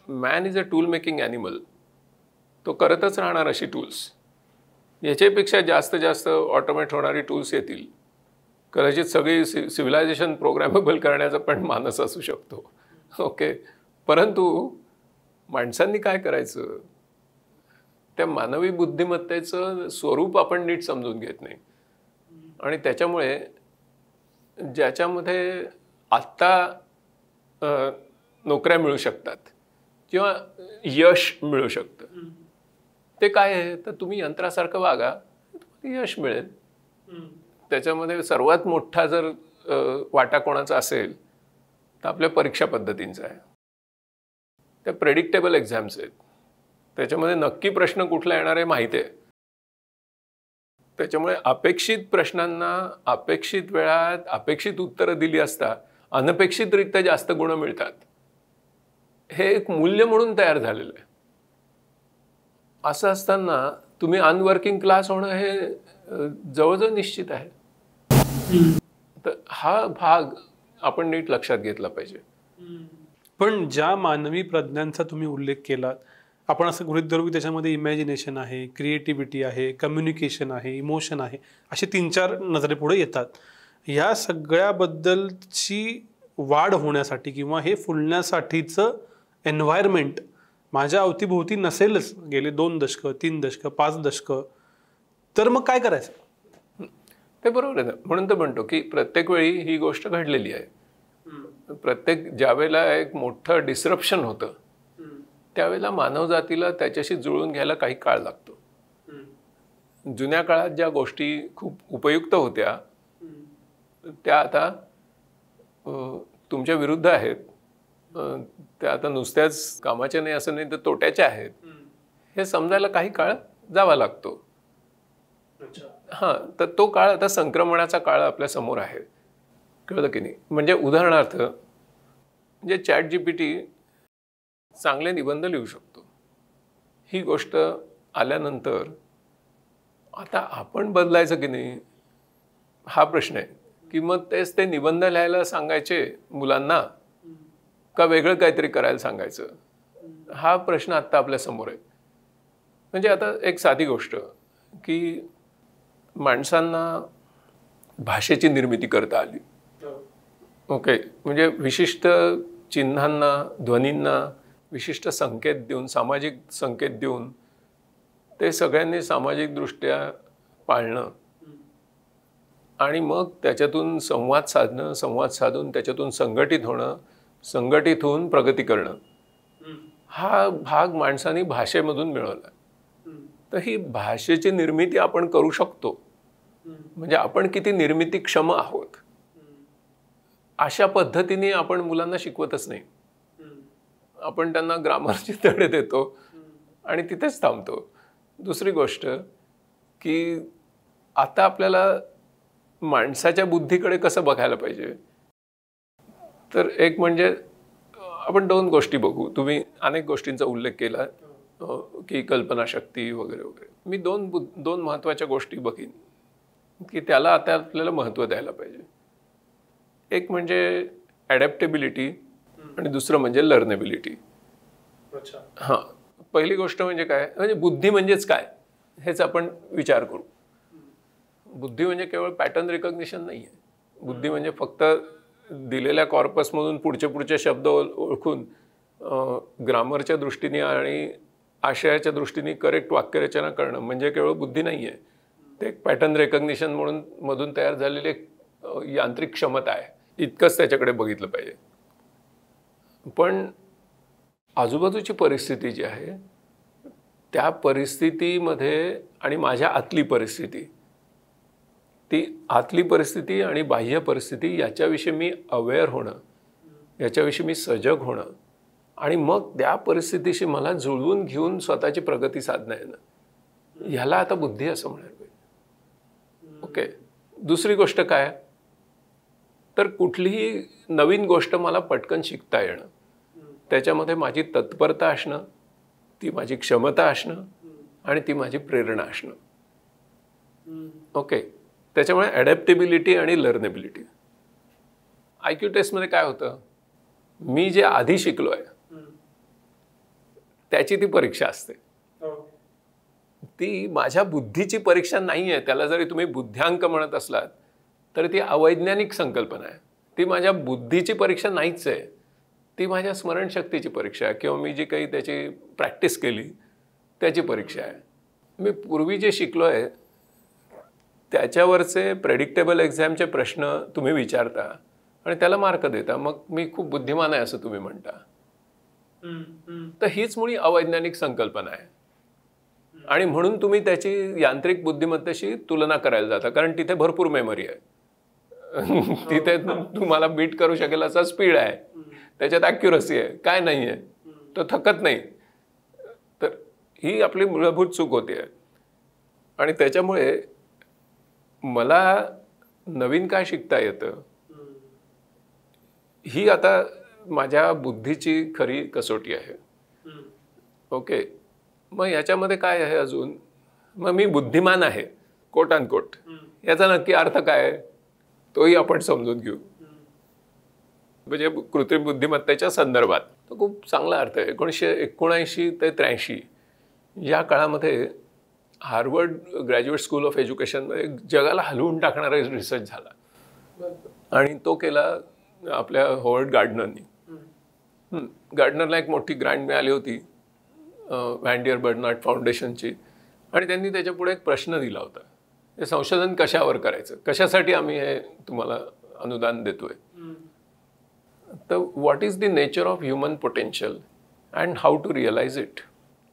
Man is a tool making animal. तो करतच राहणार अशी टूल्स. याच्यापेक्षा जास्त ऑटोमेट होणारी टूल्स येतील. कदाचित सगळी सिव्हिलायझेशन प्रोग्रॅमेबल करण्याचा पण मानस असू शकतो. ओके, परंतु माणसांनी काय करायचं? त्या मानवी बुद्धिमत्तेचं स्वरूप आपण नीट समजून घेत नाही. आणि त्याच्यामुळे ज्याच्यामध्ये आत्ता नोकऱ्या मिळू शकतात किंवा यश मिळू शकतं, ते काय आहे? तर तुम्ही यंत्रासारखं वागा, तुम्हाला यश मिळेल. त्याच्यामध्ये सर्वात मोठा जर वाटा कोणाचा असेल तर आपल्या परीक्षा पद्धतींचा आहे. त्या प्रेडिक्टेबल एक्झाम्स आहेत. त्याच्यामध्ये नक्की प्रश्न कुठला येणार आहे माहिती आहे. त्याच्यामुळे अपेक्षित प्रश्नांना अपेक्षित वेळात अपेक्षित उत्तरं दिली असता अनपेक्षितरित्या जास्त गुण मिळतात. हे एक मूल्य म्हणून तयार झालेलं आहे. असं असताना तुम्ही अनवर्किंग क्लास होणं हे जवळजवळ निश्चित आहे. तर हा भाग आपण नीट लक्षात घेतला पाहिजे. पण ज्या मानवी प्रज्ञांचा तुम्ही उल्लेख केलात, आपण असं गृहीत धरू की त्याच्यामध्ये इमॅजिनेशन आहे, क्रिएटिव्हिटी आहे, कम्युनिकेशन आहे, इमोशन आहे, असे 3-4 नजरेपुढे येतात. ह्या सगळ्याबद्दलची वाढ होण्यासाठी किंवा हे फुलण्यासाठीचं एन्व्हायरमेंट माझ्या अवतीभोवती नसेलच गेले 2 दशकं, 3 दशकं, 5 दशकं, तर मग काय करायचं? ते बरोबर आहे. म्हणून तर म्हणतो की प्रत्येक वेळी ही गोष्ट घडलेली आहे. ज्यावेळेला एक मोठं डिसरप्शन होतं त्यावेळेला मानवजातीला त्याच्याशी जुळून घ्यायला काही काळ लागतो. जुन्या काळात ज्या गोष्टी खूप उपयुक्त होत्या त्या आता तुमच्या विरुद्ध आहेत. त्या आता नुसत्याच कामाच्या नाही असं नाही तर तोट्याच्या आहेत. हे समजायला काही काळ जावा लागतो. हां, तर तो काळ आता संक्रमणाचा काळ आपल्या समोर आहे. कळलं की नाही? म्हणजे उदाहरणार्थ म्हणजे ChatGPT चांगले निबंध लिहू शकतो. ही गोष्ट आल्यानंतर आता आपण बदलायचं की नाही हा प्रश्न आहे. की मग तेच ते निबंध लिहायला सांगायचे मुलांना का वेगळं काहीतरी करायला सांगायचं, हा प्रश्न आत्ता आपल्या समोर आहे. म्हणजे आता एक साधी गोष्ट की माणसांना भाषेची निर्मिती करता आली. ओके, म्हणजे विशिष्ट चिन्हांना, ध्वनींना विशिष्ट संकेत देऊन, सामाजिक संकेत देऊन ते सगळ्यांनी सामाजिकदृष्ट्या पाळणं आणि मग त्याच्यातून संवाद साधणं, संवाद साधून त्याच्यातून संघटित होणं, संघटित होऊन प्रगती करणं, हा भाग माणसाने भाषेमधून मिळवला. तर ही भाषेची निर्मिती आपण करू शकतो. म्हणजे आपण किती निर्मितीक्षम आहोत अशा पद्धतीने आपण मुलांना शिकवतच नाही. आपण त्यांना ग्रामरचे धडे देतो आणि तिथेच थांबतो. दुसरी गोष्ट की आता आपल्याला माणसाच्या बुद्धीकडे कसं बघायला पाहिजे, तर एक म्हणजे आपण दोन गोष्टी बघू. तुम्ही अनेक गोष्टींचा उल्लेख केला की कल्पनाशक्ती वगैरे वगैरे. मी दोन महत्त्वाच्या गोष्टी बघीन की त्याला आता आपल्याला महत्त्व द्यायला पाहिजे. एक म्हणजे ॲडॅप्टेबिलिटी आणि दुसरं म्हणजे लर्नेबिलिटी. हां, पहिली गोष्ट म्हणजे काय, म्हणजे बुद्धी म्हणजेच काय हेच आपण विचार करू. बुद्धी म्हणजे केवळ पॅटर्न रिकॉग्निशन नाही आहे. बुद्धी म्हणजे फक्त दिलेल्या कॉर्पसमधून पुढचे शब्द ओळखून ग्रामरच्या दृष्टीने आणि आशयाच्या दृष्टीने करेक्ट वाक्यरचना करणं म्हणजे केवळ बुद्धी नाही आहे. ते एक पॅटर्न रेकग्निशन म्हणून मधून तयार झालेली एक यांत्रिक क्षमता आहे. इतकंच त्याच्याकडे बघितलं पाहिजे. पण आजूबाजूची परिस्थिती जी आहे त्या परिस्थितीमध्ये आणि माझ्या आतली परिस्थिती, ती आतली परिस्थिती आणि बाह्य परिस्थिती याच्याविषयी मी अवेअर होणं, याच्याविषयी मी सजग होणं आणि मग त्या परिस्थितीशी मला जुळवून घेऊन स्वतःची प्रगती साधणं येणं, ह्याला आता बुद्धी असं म्हणायला पाहिजे. ओके. दुसरी गोष्ट काय, तर कुठलीही नवीन गोष्ट मला पटकन शिकता येणं, त्याच्यामध्ये माझी तत्परता असणं, ती माझी क्षमता असणं आणि ती माझी प्रेरणा असणं. ओके. त्याच्यामुळे ॲडॅप्टेबिलिटी आणि लर्नेबिलिटी. IQ टेस्टमध्ये काय होतं, मी जे आधी शिकलो आहे त्याची ती परीक्षा असते. ती माझ्या बुद्धीची परीक्षा नाही आहे. त्याला जरी तुम्ही बुद्ध्यांक म्हणत असलात तर ती अवैज्ञानिक संकल्पना आहे. ती माझ्या बुद्धीची परीक्षा नाहीच आहे. ती माझ्या स्मरणशक्तीची परीक्षा आहे किंवा मी जी काही त्याची प्रॅक्टिस केली त्याची परीक्षा आहे. मी पूर्वी जे शिकलो आहे त्याच्यावरचे प्रेडिक्टेबल एक्झामचे प्रश्न तुम्ही विचारता आणि त्याला मार्क देता, मग मी खूप बुद्धिमान आहे असं तुम्ही म्हणता. तर हीच मुळी अवैज्ञानिक संकल्पना आहे आणि म्हणून तुम्ही त्याची यांत्रिक बुद्धिमत्तेशी तुलना करायला जाता, कारण तिथे भरपूर मेमरी आहे. तिथे तुम्हाला बीट करू शकेल असा स्पीड आहे, त्याच्यात ॲक्युरसी आहे, काय नाही आहे, तो थकत नाही. तर ही आपली मूलभूत चूक होती आहे. आणि त्याच्यामुळे मला नवीन काय शिकता येतं ही आता माझ्या बुद्धीची खरी कसोटी आहे. ओके. मग याच्यामध्ये काय आहे अजून, मग मी बुद्धिमान आहे कोट अँड कोट, याचा नक्की अर्थ काय आहे तोही आपण समजून घेऊ. म्हणजे कृत्रिम बुद्धिमत्तेच्या संदर्भात तो खूप चांगला अर्थ आहे. 1979 ते 83 या काळामध्ये हार्वर्ड ग्रॅज्युएट स्कूल ऑफ एज्युकेशनमध्ये जगाला हलवून टाकणारा रिसर्च झाला आणि तो केला आपल्या हॉवर्ड गार्डनरनी. गार्डनरला एक मोठी ग्रँट मिळाली होती व्हँडियर बर्नार्ड फाउंडेशनची आणि त्यांनी त्याच्यापुढे एक प्रश्न दिला होता, हे संशोधन कशावर करायचं, कशासाठी आम्ही हे तुम्हाला अनुदान देतोय. तर what is the nature of human potential and how to realize it.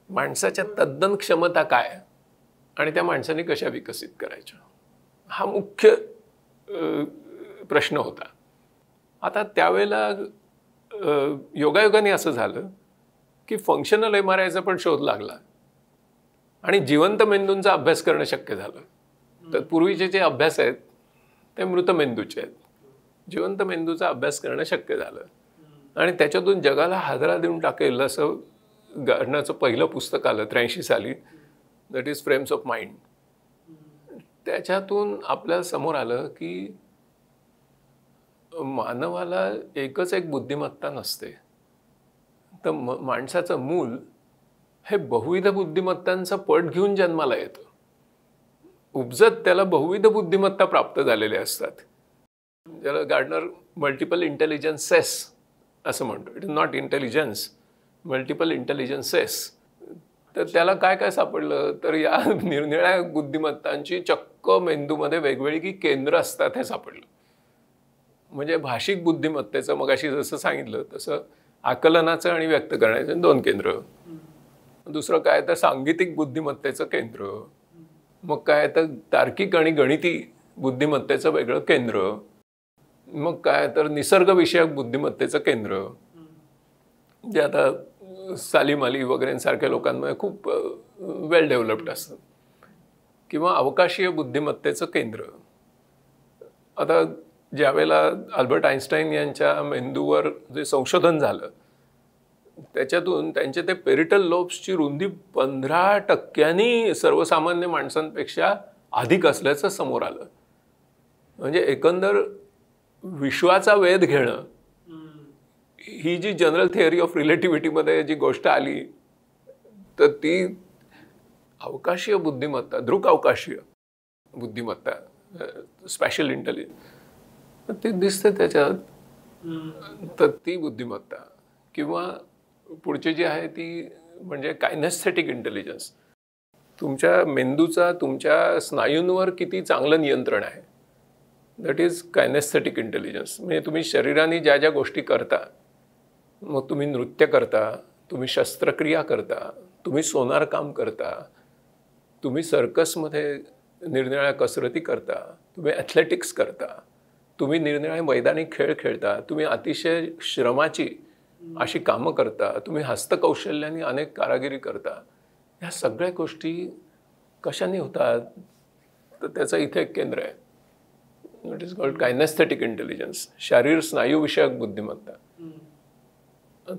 माणसाच्या तद्दन क्षमता काय आणि त्या माणसाने कशा विकसित करायच्या, हा मुख्य प्रश्न होता. आता त्यावेळेला योगायोगाने असं झालं की फंक्शनल MRIचा पण शोध लागला आणि जिवंत मेंदूंचा अभ्यास करणं शक्य झालं. तर पूर्वीचे जे अभ्यास आहेत ते मृत मेंदूचे आहेत. जिवंत मेंदूचा अभ्यास करणं शक्य झालं आणि त्याच्यातून जगाला हादरा देऊन टाकेल असं गार्डनरचं पहिलं पुस्तक आलं 83 साली, that is frames of mind. त्याच्यातून आपल्याला समोर आलं की मानवाला एकच एक बुद्धिमत्ता नसते. तर माणसाचं मूल हे बहुविध बुद्धिमत्तांचा पट घेऊन जन्माला येतं. उपजत त्याला बहुविध बुद्धिमत्ता प्राप्त झालेल्या असतात. ज्याला गार्डनर मल्टिपल इंटेलिजन्सेस असं म्हणतो. It is not intelligence, multiple intelligences. तर त्याला काय काय सापडलं, तर या निरनिळ्या बुद्धिमत्तांची चक्क मेंदूमध्ये वेगवेगळी केंद्र असतात हे सापडलं. म्हणजे भाषिक बुद्धिमत्तेचं मगाशी जसं सांगितलं तसं आकलनाचं आणि व्यक्त करण्याचं 2 केंद्र. दुसरं काय तर सांगीतिक बुद्धिमत्तेचं केंद्र. मग काय तर तार्किक आणि गणिती बुद्धिमत्तेचं वेगळं केंद्र. मग काय तर निसर्गविषयक बुद्धिमत्तेचं केंद्र, जे आता सालीम अली वगैरेंसारख्या लोकांमध्ये खूप वेल डेव्हलप्ड असतं. किंवा अवकाशीय बुद्धिमत्तेचं केंद्र. आता ज्यावेळेला अल्बर्ट आइन्स्टाईन यांच्या मेंदूवर जे संशोधन झालं त्याच्यातून त्यांचे ते पेरिटल लोब्सची रुंदी 15% सर्वसामान्य माणसांपेक्षा अधिक असल्याचं समोर आलं. म्हणजे एकंदर विश्वाचा वेध घेणं ही जी जनरल थिअरी ऑफ रिलेटिव्हिटीमध्ये जी गोष्ट आली, तर ती अवकाशीय बुद्धिमत्ता, दृक अवकाशीय बुद्धिमत्ता, स्पॅशल इंटेलिजन्स ती दिसते त्याच्यात. तर ती बुद्धिमत्ता किंवा पुढची जी आहे ती म्हणजे कायनेस्थेटिक इंटेलिजन्स, तुमच्या मेंदूचा तुमच्या स्नायूंवर किती चांगलं नियंत्रण आहे, दॅट इज कायनेस्थेटिक इंटेलिजन्स. म्हणजे तुम्ही शरीराने ज्या ज्या गोष्टी करता, मग तुम्ही नृत्य करता, तुम्ही शस्त्रक्रिया करता, तुम्ही सोनार काम करता, तुम्ही सर्कसमध्ये निरनिराळ्या कसरती करता, तुम्ही ॲथलेटिक्स करता, तुम्ही निरनिराळे मैदानी खेळ खेळता, तुम्ही अतिशय श्रमाची अशी कामं करता, तुम्ही हस्तकौशल्याने अनेक कारागिरी करता. ह्या सगळ्या गोष्टी कशाने होतात, तर त्याचं इथे एक केंद्र आहे. इट इज कॉल्ड कायनेस्थेटिक इंटेलिजन्स, शारीर स्नायूविषयक बुद्धिमत्ता.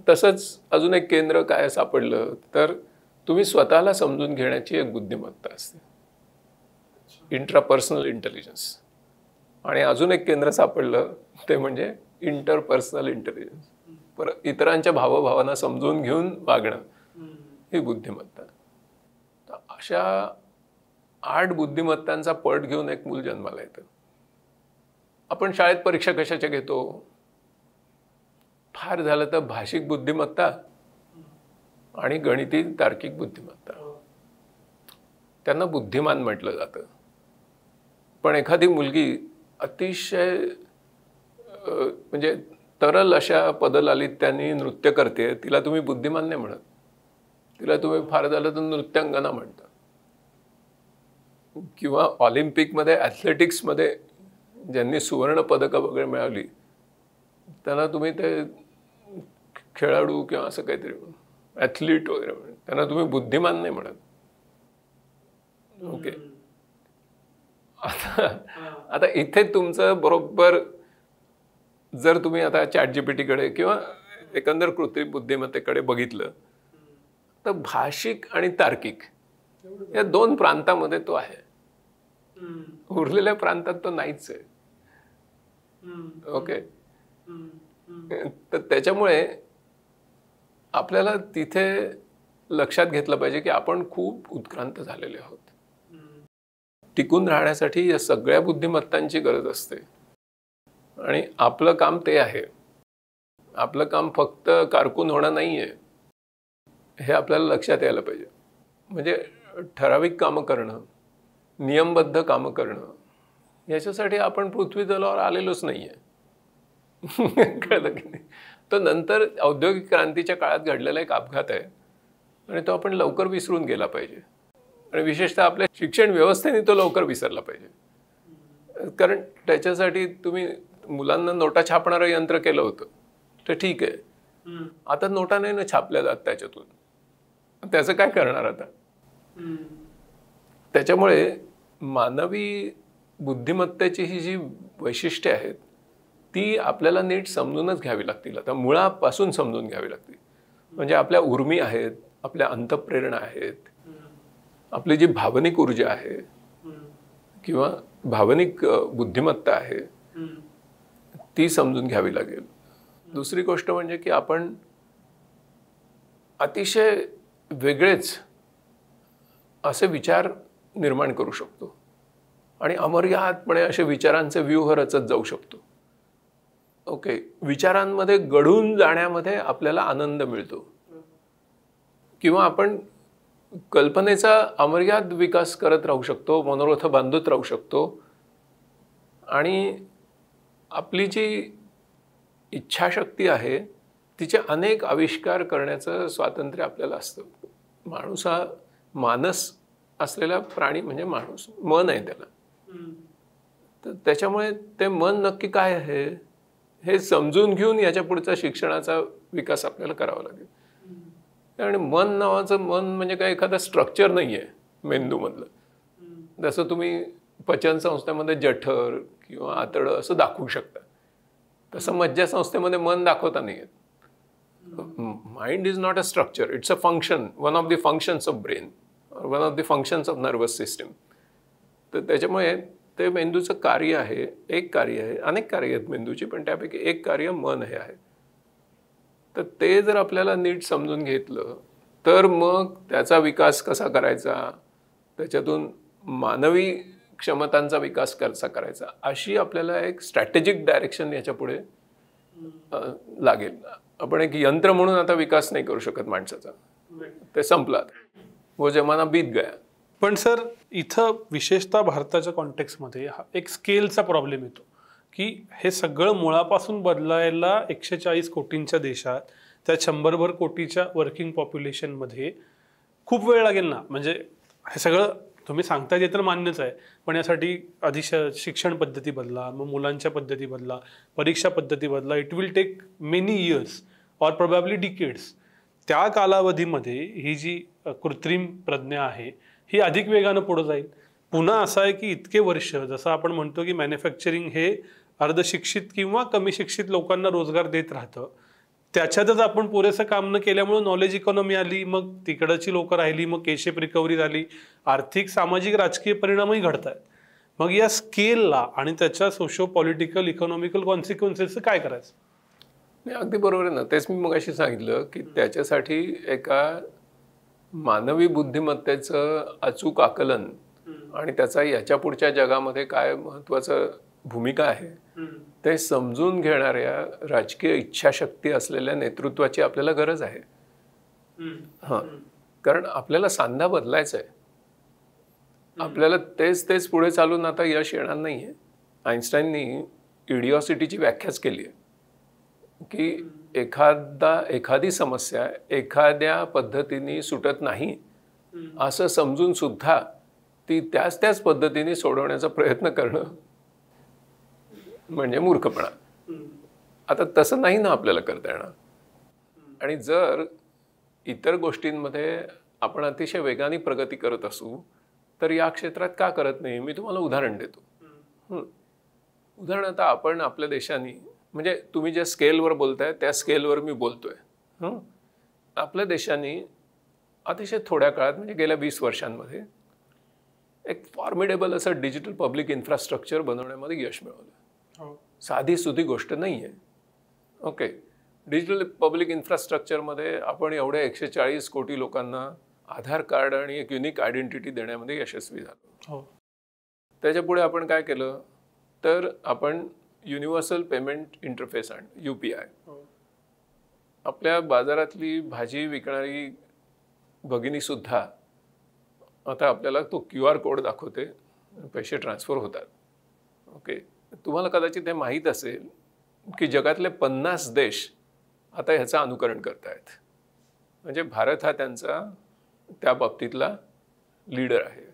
तसंच अजून एक केंद्र काय सापडलं तर तुम्ही स्वतःला समजून घेण्याची एक बुद्धिमत्ता असते, इंट्रापर्सनल इंटेलिजन्स. आणि अजून एक केंद्र सापडलं ते म्हणजे इंटरपर्सनल इंटेलिजन्स, इतरांच्या भावभावना समजून घेऊन वागणं ही बुद्धिमत्ता. तर अशा 8 बुद्धिमत्तांचा पट घेऊन एक मूल जन्माला येतं. आपण शाळेत परीक्षा कशाच्या घेतो, फार झालं तर भाषिक बुद्धिमत्ता आणि गणिती तार्किक बुद्धिमत्ता, त्यांना बुद्धिमान म्हटलं जातं. पण एखादी मुलगी अतिशय म्हणजे तरल अशा पदलालित्याने नृत्य करते, तिला तुम्ही बुद्धिमान नाही म्हणत, तिला तुम्ही फार झालं तर नृत्यांगना म्हणता. किंवा ऑलिम्पिकमध्ये ॲथलेटिक्समध्ये ज्यांनी सुवर्ण पदकं वगैरे मिळवली त्यांना तुम्ही ते खेळाडू किंवा असं काहीतरी ॲथलीट वगैरे म्हणून त्यांना तुम्ही बुद्धिमान नाही म्हणत. ओके, आता इथे तुमचं बरोबर जर तुम्ही आता ChatGPTकडे किंवा एकंदर कृत्रिम बुद्धिमत्तेकडे बघितलं तर भाषिक आणि तार्किक या 2 प्रांतामध्ये तो आहे, उरलेल्या प्रांतात तो नाहीच आहे. ओके, तर त्याच्यामुळे आपल्याला तिथे लक्षात घेतलं पाहिजे की आपण खूप उत्क्रांत झालेले आहोत. टिकून राहण्यासाठी या सगळ्या बुद्धिमत्तांची गरज असते आणि आपलं काम ते आहे. आपलं काम फक्त कारकून होणं नाही आहे, हे आपल्याला लक्षात यायला पाहिजे. म्हणजे ठराविक कामं करणं, नियमबद्ध कामं करणं, याच्यासाठी आपण पृथ्वी तलावर आलेलोच नाही आहे. कळलं की नाही? तो नंतर औद्योगिक क्रांतीच्या काळात घडलेला एक अपघात आहे आणि तो आपण लवकर विसरून गेला पाहिजे. आणि विशेषतः आपल्या शिक्षण व्यवस्थेने तो लवकर विसरला पाहिजे. कारण त्याच्यासाठी तुम्ही मुलांना नोटा छापणारं यंत्र केलं होतं, तर ठीक आहे, आता नोटा नाही ना छापल्या जात त्याच्यातून, त्याचं काय करणार आता. त्याच्यामुळे मानवी बुद्धिमत्तेची ही जी वैशिष्ट्ये आहेत ती आपल्याला नीट समजूनच घ्यावी लागतील. आता मुळापासून समजून घ्यावी लागतील. म्हणजे आपल्या उर्मी आहेत, आपल्या अंतःप्रेरणा आहेत, आपली जी भावनिक ऊर्जा आहे किंवा भावनिक बुद्धिमत्ता आहे ती समजून घ्यावी लागेल. दुसरी गोष्ट म्हणजे की आपण अतिशय वेगळेच असे विचार निर्माण करू शकतो आणि अमर्यादपणे असे विचारांचे व्यूह रचत जाऊ शकतो. ओके, विचारांमध्ये गढून जाण्यामध्ये आपल्याला आनंद मिळतो किंवा आपण कल्पनेचा अमर्याद विकास करत राहू शकतो, मनोरथ बांधत राहू शकतो आणि आपली जी इच्छाशक्ती आहे तिचे अनेक आविष्कार करण्याचं स्वातंत्र्य आपल्याला असतं. माणूस हा मानस असलेला प्राणी म्हणजे माणूस, मन आहे त्याला. तर त्याच्यामुळे ते मन नक्की काय आहे हे समजून घेऊन याच्या पुढचा शिक्षणाचा विकास आपल्याला करावा लागेल. आणि मन नावाचं मन म्हणजे काय एखादं स्ट्रक्चर नाही आहे मेंदूमधलं. जसं तुम्ही पचन संस्थेमध्ये जठर किंवा आतडं असं दाखवू शकता, तसं मज्जा संस्थेमध्ये मन दाखवता नाही येत. Mind is not a structure, it's a function, one of the functions of brain, one of the functions of nervous system. तर त्याच्यामुळे ते मेंदूचं कार्य आहे, एक कार्य आहे, अनेक कार्य आहेत मेंदूची, पण त्यापैकी एक कार्य मन हे आहे. तर ते जर आपल्याला नीट समजून घेतलं तर मग त्याचा विकास कसा करायचा, त्याच्यातून मानवी क्षमतांचा विकास कसा करायचा, अशी आपल्याला एक स्ट्रॅटेजिक डायरेक्शन याच्या पुढे लागेल. आपण एक यंत्र म्हणून आता विकास नाही करू शकत माणसाचा, ते संपला, वो जमाना बीत गया. पण सर इथं विशेषतः भारताच्या कॉन्टेक्स्टमध्ये हा एक स्केलचा प्रॉब्लेम येतो की हे सगळं मुळापासून बदलायला 140 कोटींच्या देशात त्या 100 कोटीच्या वर्किंग पॉप्युलेशनमध्ये खूप वेळ लागेल ना. म्हणजे हे सगळं तुम्ही सांगता ते तर मान्यच आहे, पण यासाठी आधी शिक्षण पद्धती बदला, मग मुलांच्या पद्धती बदला, परीक्षा पद्धती बदला. It will take many years or probably decades. त्या कालावधीमध्ये ही जी कृत्रिम प्रज्ञा आहे ही अधिक वेगानं पुढे जाईल. पुन्हा असं आहे की इतके वर्ष, जसं आपण म्हणतो की मॅन्युफॅक्चरिंग हे अर्धशिक्षित किंवा कमी शिक्षित लोकांना रोजगार देत राहतं, त्याच्यातच आपण पुरेसं काम न केल्यामुळे नॉलेज इकॉनॉमी आली, मग तिकडची लोकं राहिली, मग केशेप रिकव्हरी झाली, आर्थिक सामाजिक राजकीय परिणामही घडत आहेत. मग या स्केलला आणि त्याच्या सोशो पॉलिटिकल इकॉनॉमिकल कॉन्सिक्वेन्सेसचं काय करायचं? नाही, अगदी बरोबर आहे ना. तेच मी मगाशी सांगितलं की त्याच्यासाठी एका मानवी बुद्धिमत्तेचं अचूक आकलन आणि त्याचा याच्या पुढच्या जगामध्ये काय महत्त्वाचं भूमिका आहे ते समजून घेणाऱ्या राजकीय इच्छाशक्ती असलेल्या नेतृत्वाची आपल्याला गरज आहे. हां, कारण आपल्याला सांधा बदलायचा आहे. आपल्याला तेच पुढे चालून आता यश येणार नाही आहे. आईन्स्टाईननी इडिओसिटीची व्याख्याच केली आहे की एखादी समस्या एखाद्या पद्धतीने सुटत नाही असं समजून सुद्धा ती त्याच पद्धतीने सोडवण्याचा प्रयत्न करणं म्हणजे मूर्खपणा. आता तसं नाही ना आपल्याला करता येणार. आणि जर इतर गोष्टींमध्ये आपण अतिशय वेगाने प्रगती करत असू तर या क्षेत्रात का करत नाही? मी तुम्हाला उदाहरण देतो. उदाहरण आता आपण आपल्या देशाने, म्हणजे तुम्ही ज्या स्केलवर बोलताय त्या स्केलवर मी बोलतोय. आपल्या देशाने अतिशय थोड्या काळात, म्हणजे गेल्या 20 वर्षांमध्ये एक फॉर्मिडेबल असं डिजिटल पब्लिक इन्फ्रास्ट्रक्चर बनवण्यामध्ये यश मिळवलं. साधी सुधी गोष्ट नाही आहे. ओके, डिजिटल पब्लिक इन्फ्रास्ट्रक्चरमध्ये आपण एवढ्या 140 कोटी लोकांना आधार कार्ड आणि एक युनिक आयडेंटिटी देण्यामध्ये यशस्वी झालो. त्याच्यापुढे आपण काय केलं तर आपण युनिव्हर्सल पेमेंट इंटरफेस आणलं, UPI. आपल्या बाजारातली भाजी विकणारी भगिनीसुद्धा आता आपल्याला तो QR कोड दाखवते, पैसे ट्रान्सफर होतात. ओके, तुम्हाला कदाचित हे माहीत असेल की जगातले 50 देश आता ह्याचं अनुकरण करत आहेत. म्हणजे भारत हा त्यांचा त्या बाबतीतला लीडर आहे.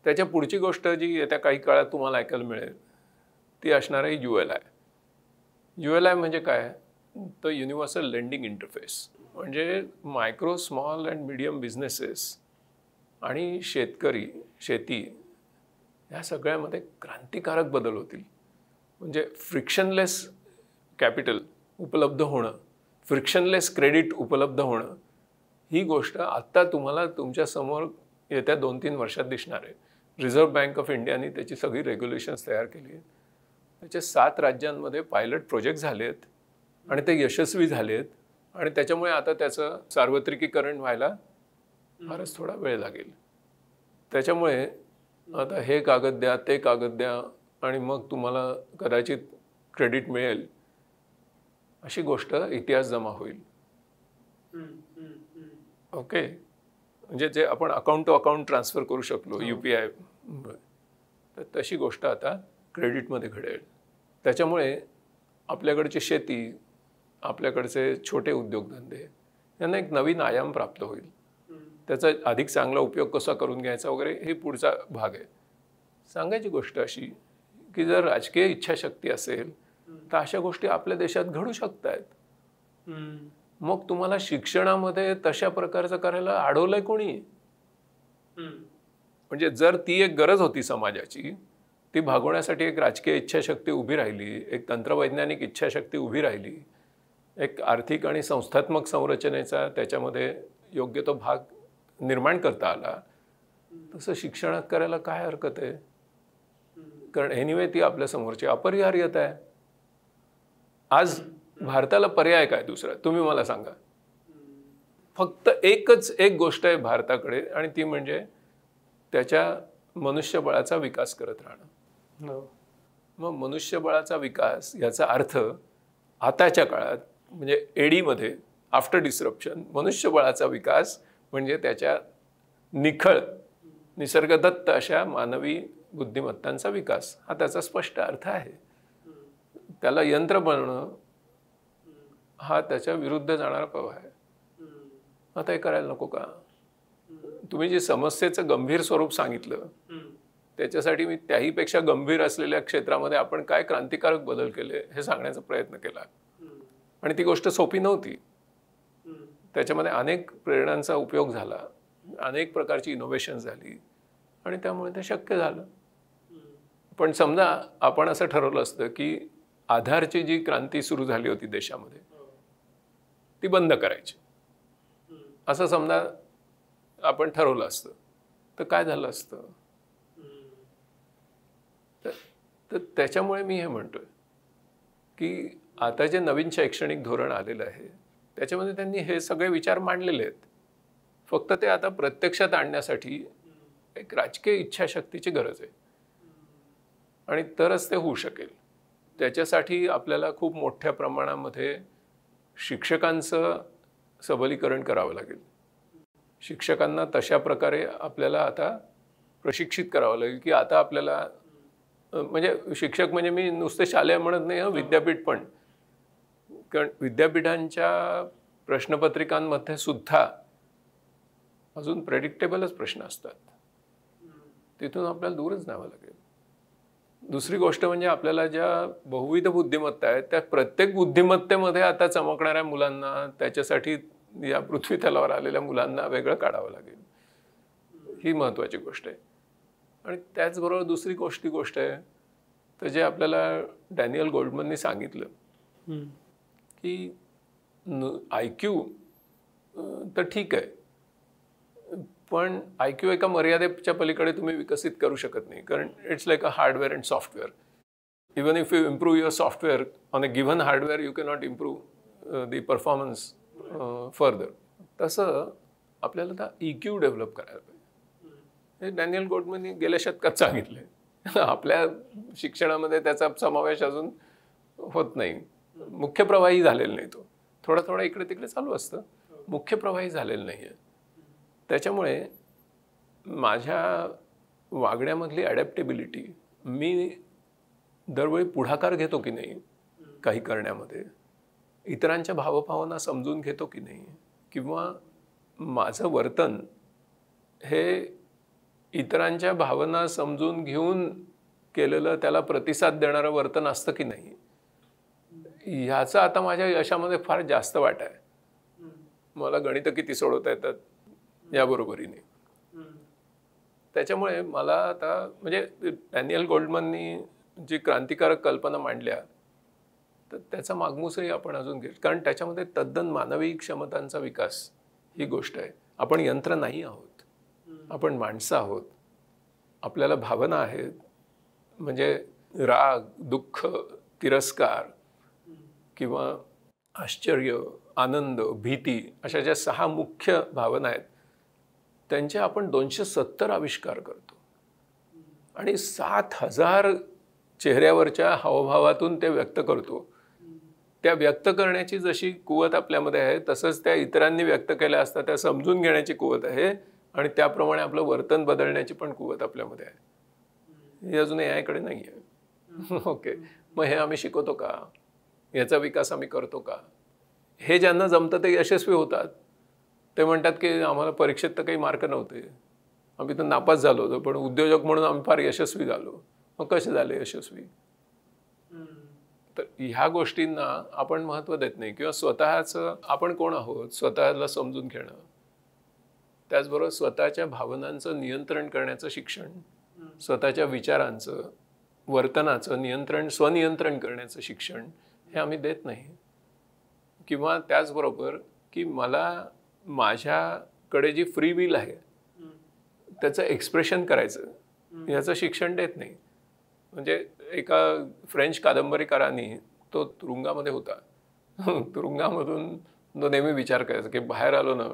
त्याच्या पुढची गोष्ट जी येत्या काही काळात तुम्हाला ऐकायला मिळेल ती असणार आहे ULI. ULI म्हणजे काय? तर युनिव्हर्सल लेंडिंग इंटरफेस. म्हणजे micro, small and medium businesses आणि शेती या सगळ्यामध्ये क्रांतिकारक बदल होतील. म्हणजे फ्रिक्शनलेस कॅपिटल उपलब्ध होणं, फ्रिक्शनलेस क्रेडिट उपलब्ध होणं, ही गोष्ट आत्ता तुम्हाला तुमच्या समोर येत्या 2-3 वर्षात दिसणार आहे. रिझर्व्ह बँक ऑफ इंडियाने त्याची सगळी रेग्युलेशन्स तयार केली आहेत. त्याचे 7 राज्यांमध्ये पायलट प्रोजेक्ट झाले आहेत आणि ते यशस्वी झाले आहेत. आणि त्याच्यामुळे आता त्याचं सार्वत्रिकीकरण व्हायला फारच थोडा वेळ लागेल. त्याच्यामुळे आता हे कागद द्या, ते कागद द्या आणि मग तुम्हाला कदाचित क्रेडिट मिळेल अशी गोष्ट इतिहास जमा होईल. ओके, म्हणजे जे आपण अकाउंट टू अकाउंट ट्रान्सफर करू शकलो UPI, तर तशी गोष्ट आता क्रेडिटमध्ये घडेल. त्याच्यामुळे आपल्याकडची शेती, आपल्याकडचे छोटे उद्योगधंदे यांना एक नवीन आयाम प्राप्त होईल. त्याचा अधिक चांगला उपयोग कसा करून घ्यायचा वगैरे हे पुढचा भाग आहे. सांगायची गोष्ट अशी की जर राजकीय इच्छाशक्ती असेल तर अशा गोष्टी आपल्या देशात घडू शकत आहेत. मग तुम्हाला शिक्षणामध्ये तशा प्रकारचं करायला अडवलंय कोणी? म्हणजे जर ती एक गरज होती समाजाची, ती भागवण्यासाठी एक राजकीय इच्छाशक्ती उभी राहिली, एक तंत्रवैज्ञानिक इच्छाशक्ती उभी राहिली, एक आर्थिक आणि संस्थात्मक संरचनेचा त्याच्यामध्ये योग्य तो भाग निर्माण करता आला, तसं शिक्षणात करायला काय हरकत आहे? कारण एनिवे ती आपल्या समोरची अपरिहार्यता आहे. आज भारताला पर्याय काय दुसरा तुम्ही मला सांगा. फक्त एकच एक गोष्ट आहे भारताकडे, आणि ती म्हणजे त्याच्या मनुष्यबळाचा विकास करत राहणं. मग मनुष्यबळाचा विकास याचा अर्थ आताच्या काळात म्हणजे एडीमध्ये आफ्टर डिस्रप्शन मनुष्यबळाचा विकास म्हणजे त्याच्या निखळ निसर्गदत्त अशा मानवी बुद्धिमत्तांचा विकास हा त्याचा स्पष्ट अर्थ आहे. त्याला यंत्र बनणं हा त्याच्या विरुद्ध जाणारा प्रवाह आहे. आता हे करायला नको का? तुम्ही जे समस्येचं गंभीर स्वरूप सांगितलं त्याच्यासाठी मी त्याहीपेक्षा गंभीर असलेल्या क्षेत्रामध्ये आपण काय क्रांतिकारक बदल केले हे सांगण्याचा प्रयत्न केला, आणि ती गोष्ट सोपी नव्हती. त्याच्यामध्ये अनेक प्रेरणांचा उपयोग झाला, अनेक प्रकारची इनोव्हेशन झाली, आणि त्यामुळे ते शक्य झालं. पण समजा आपण असं ठरवलं असतं की आधारची जी क्रांती सुरू झाली होती देशामध्ये ती बंद करायची, असं समजा आपण ठरवलं असतं, तर काय झालं असतं? तर त्याच्यामुळे मी हे म्हणतोय की आता जे नवीन शैक्षणिक धोरण आलेलं आहे त्याच्यामध्ये त्यांनी हे सगळे विचार मांडलेले आहेत. फक्त ते आता प्रत्यक्षात आणण्यासाठी एक राजकीय इच्छाशक्तीची गरज आहे, आणि तरच ते होऊ शकेल. त्याच्यासाठी आपल्याला खूप मोठ्या प्रमाणामध्ये शिक्षकांचं सबलीकरण करावं लागेल. शिक्षकांना तशा प्रकारे आपल्याला आता प्रशिक्षित करावं लागेल की आता आपल्याला म्हणजे शिक्षक म्हणजे मी नुसते शालेय म्हणत नाही, विद्यापीठ पण. कारण विद्यापीठांच्या प्रश्नपत्रिकांमध्ये सुद्धा अजून प्रेडिक्टेबलच प्रश्न असतात. तिथून आपल्याला दूरच न्यावं लागेल. दुसरी गोष्ट म्हणजे आपल्याला ज्या बहुविध बुद्धिमत्ता आहेत त्या प्रत्येक बुद्धिमत्तेमध्ये आता चमकणाऱ्या मुलांना, त्याच्यासाठी या पृथ्वी तलावर आलेल्या मुलांना वेगळं काढावं लागेल. ही महत्त्वाची गोष्ट आहे. आणि त्याचबरोबर दुसरी गोष्ट आहे तर जे आपल्याला डॅनियल गोल्डमननी सांगितलं की IQ तर ठीक आहे, पण IQ एका मर्यादेच्या पलीकडे तुम्ही विकसित करू शकत नाही. कारण it's like a hardware and software. Even if you improve your software on a given hardware you cannot improve the performance further. तसं आपल्याला आता EQ डेव्हलप करायला पाहिजे. हे डॅनियल गोल्डमननी गेल्या शतकात सांगितलंय. आपल्या शिक्षणामध्ये त्याचा समावेश अजून होत नाही. मुख्य प्रवाही झालेला नाही. तो थोडा इकडे तिकडे चालू असतं, मुख्य प्रवाही झालेलं नाही आहे. त्याच्यामुळे माझ्या वागण्यामधली ॲडॅप्टेबिलिटी, मी दरवेळी पुढाकार घेतो की नाही काही करण्यामध्ये, इतरांच्या भावभावना समजून घेतो की नाही, किंवा माझं वर्तन हे इतरांच्या भावना समजून घेऊन केलेलं त्याला प्रतिसाद देणारं वर्तन असतं की नाही, ह्याचा आता माझ्या यशामध्ये फार जास्त वाटा आहे. मला गणितं किती सोडवता येतात याबरोबरीने. त्याच्यामुळे मला आता म्हणजे डॅनियल गोल्डमननी जी क्रांतिकारक कल्पना मांडल्या तर त्याचा मागमूसही आपण अजून घेऊ, कारण त्याच्यामध्ये तद्दन मानवी क्षमतांचा विकास ही गोष्ट आहे. आपण यंत्र नाही आहोत, आपण माणसं आहोत. आपल्याला भावना आहेत, म्हणजे राग, दुःख, तिरस्कार किंवा आश्चर्य, आनंद, भीती अशा ज्या 6 मुख्य भावना आहेत त्यांचे आपण 270 आविष्कार करतो, आणि 7000 चेहऱ्यावरच्या हावभावातून ते व्यक्त करतो. त्या व्यक्त करण्याची जशी कुवत आपल्यामध्ये आहे तसंच त्या इतरांनी व्यक्त केल्या असता त्या समजून घेण्याची कुवत आहे, आणि त्याप्रमाणे आपलं वर्तन बदलण्याची पण कुवत आपल्यामध्ये आहे. हे अजून AI कडे नाही आहे. ओके, मग हे आम्ही शिकवतो का? याचा विकास आम्ही करतो का? हे ज्यांना जमतं ते यशस्वी होतात. ते म्हणतात की आम्हाला परीक्षेत तर काही मार्क नव्हते, आम्ही तर नापास झालो होतो, पण उद्योजक म्हणून आम्ही फार यशस्वी झालो. मग कसे झाले यशस्वी? तर ह्या गोष्टींना आपण महत्त्व देत नाही, किंवा स्वतःचं आपण कोण आहोत स्वतःला समजून घेणं, त्याचबरोबर स्वतःच्या भावनांचं नियंत्रण करण्याचं शिक्षण, स्वतःच्या विचारांचं, वर्तनाचं स्वनियंत्रण करण्याचं शिक्षण हे आम्ही देत नाही. किंवा त्याचबरोबर की मला माझ्याकडे जी फ्री विल आहे त्याचं एक्सप्रेशन करायचं याचं शिक्षण देत नाही. म्हणजे एका फ्रेंच कादंबरीकारांनी, तो तुरुंगामध्ये होता, तुरुंगामधून तो नेहमी विचार करायचा की बाहेर आलो ना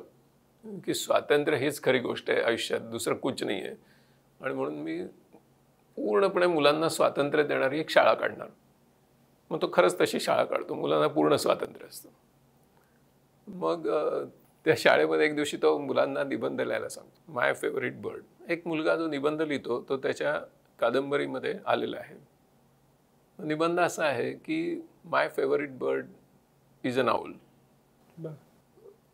की स्वातंत्र्य हीच खरी गोष्ट आहे आयुष्यात, दुसरं कुछ नाही आहे. आणि म्हणून मी पूर्णपणे मुलांना स्वातंत्र्य देणारी एक शाळा काढणार. मग तो खरंच तशी शाळा काढतो, मुलांना पूर्ण स्वातंत्र्य असतं. मग त्या शाळेमध्ये एक दिवशी तो मुलांना निबंध लिहायला सांगतो, माय फेवरेट बर्ड. एक मुलगा जो निबंध लिहितो तो त्याच्या कादंबरीमध्ये आलेला आहे. निबंध असा आहे की my favourite bird is an owl.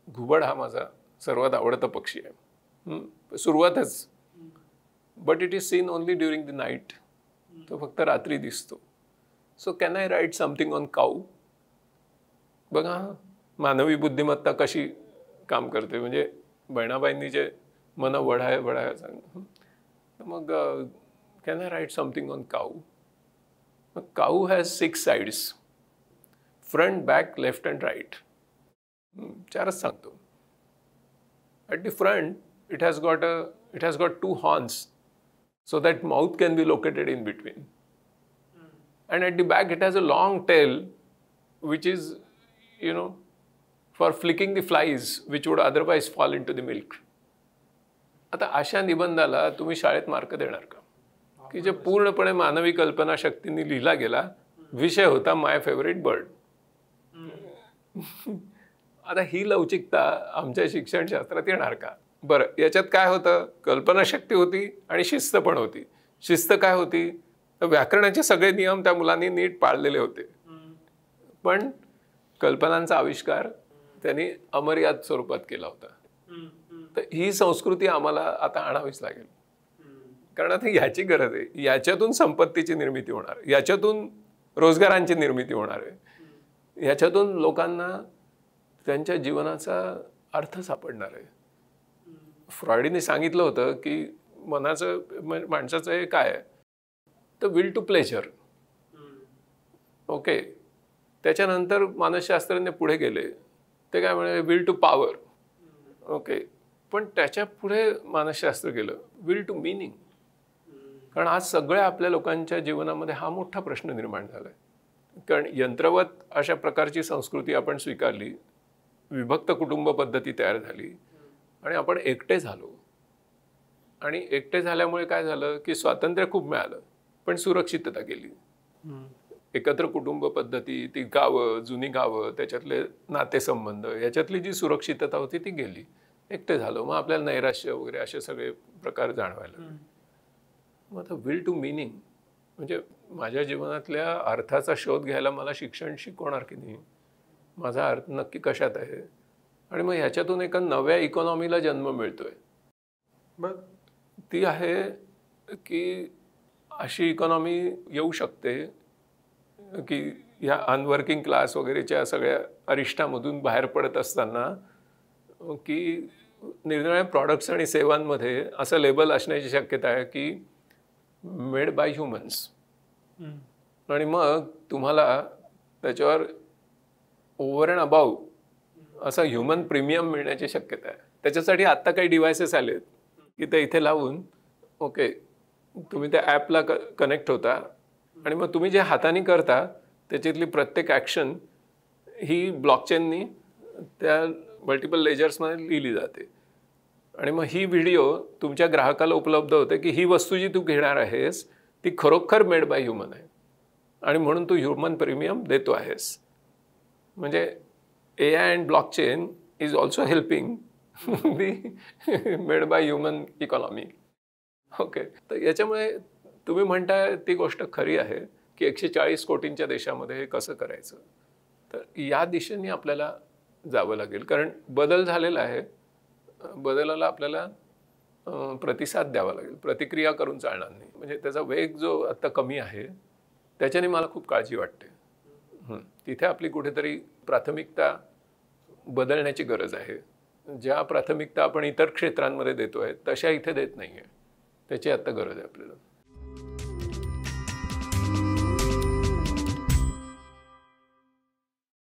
घुबड हा माझा सर्वात आवडता पक्षी आहे. सुरुवातच, but it is seen only during the night. तो फक्त रात्री दिसतो. So can I write something on cow. बघा मानवी बुद्धिमत्ता कशी काम करते. म्हणजे बहिणाबाईंनी जे मन वढाय सांग, मग can I write something on cow. Cow has 6 sides, front, back, left and right. 4च सांगतो. At the front it has got 2 horns so that mouth can be located in between. And at the back it has a long tail which is, for flicking the flies which would otherwise fall into the milk. आता अशा निबंधाला तुम्ही शाळेत mark देणार का? की जे पूर्णपणे मानवी कल्पना शक्तीने लिहिला गेला. विषय होता माय फेवरेट बर्ड. आता ही लवचिकता आमच्या शिक्षणशास्त्रात येणार का? बरं, याच्यात काय होतं? कल्पनाशक्ती होती आणि शिस्त पण होती. शिस्त काय होती? तर व्याकरणाचे सगळे नियम त्या मुलांनी नीट पाळलेले होते. पण कल्पनांचा आविष्कार त्यांनी अमर्याद स्वरूपात केला होता. तर ही संस्कृती आम्हाला आता आणावीच लागेल. कारण आता ह्याची गरज आहे. याच्यातून संपत्तीची निर्मिती होणार, याच्यातून रोजगारांची निर्मिती होणार आहे, याच्यातून लोकांना त्यांच्या जीवनाचा अर्थ सापडणार आहे. फ्रॉइडने सांगितलं होतं की माणसाचं हे काय आहे, तर विल टू प्लेजर. ओके, त्याच्यानंतर मानसशास्त्रज्ञ पुढे गेले, ते काय म्हणाले, विल टू पॉवर. ओके, पण त्याच्या पुढे मानसशास्त्र गेलं, विल टू मिनिंग. कारण आज सगळ्या आपल्या लोकांच्या जीवनामध्ये हा मोठा प्रश्न निर्माण झाला आहे. कारण यंत्रवत अशा प्रकारची संस्कृती आपण स्वीकारली, विभक्त कुटुंब पद्धती तयार झाली आणि आपण एकटे झालो. आणि एकटे झाल्यामुळे काय झालं की स्वातंत्र्य खूप मिळालं पण सुरक्षितता गेली. एकत्र कुटुंब पद्धती, ती गावं, जुनी गावं, त्याच्यातले नातेसंबंध, याच्यातली जी सुरक्षितता होती ती गेली. एकटे झालो, मग आपल्याला नैराश्य वगैरे असे सगळे प्रकार जाणवायला. मग आता विल टू मिनिंग म्हणजे माझ्या जीवनातल्या अर्थाचा शोध घ्यायला मला शिक्षण शिकवणार की नाही, माझा अर्थ नक्की कशात आहे. आणि मग ह्याच्यातून एका नव्या इकॉनॉमीला जन्म मिळतोय. मग ती आहे की अशी इकॉनॉमी येऊ शकते की ह्या अनवर्किंग क्लास वगैरेच्या सगळ्या अरिष्टामधून बाहेर पडत असताना की निरनिराळ्या प्रॉडक्ट्स आणि सेवांमध्ये असं लेबल असण्याची शक्यता आहे की मेड बाय ह्युमन्स. आणि मग तुम्हाला त्याच्यावर ओव्हर अँड अबाव असा ह्युमन प्रीमियम मिळण्याची शक्यता आहे. त्याच्यासाठी आत्ता काही डिव्हायसेस आलेत की ते इथे लावून ओके तुम्ही त्या ॲपला कनेक्ट होता आणि मग तुम्ही जे हाताने करता त्याच्यातली प्रत्येक ॲक्शन ही ब्लॉकचेननी त्या मल्टिपल लेजर्समध्ये लिहिली जाते. आणि मग ही व्हिडिओ तुमच्या ग्राहकाला उपलब्ध होते की ही वस्तू जी तू घेणार आहेस ती खरोखर मेड बाय ह्युमन आहे आणि म्हणून तू ह्युमन प्रीमियम देतो आहेस. म्हणजे AI and blockchain is also helping the made by human economy. Okay, तर याच्यामुळे तुम्ही म्हणताय ती गोष्ट खरी आहे की 140 कोटींच्या देशामध्ये हे कसं करायचं. तर या दिशेने आपल्याला जावं लागेल कारण बदल झालेला आहे. बदलाला आपल्याला प्रतिसाद द्यावा लागेल, प्रतिक्रिया करून चालणार नाही. म्हणजे त्याचा वेग जो आत्ता कमी आहे त्याच्याने मला खूप काळजी वाटते. तिथे आपली कुठेतरी प्राथमिकता बदलण्याची गरज आहे. ज्या प्राथमिकता आपण इतर क्षेत्रांमध्ये देतो आहे तशा इथे देत नाही आहे, त्याची आत्ता गरज आहे आपल्याला.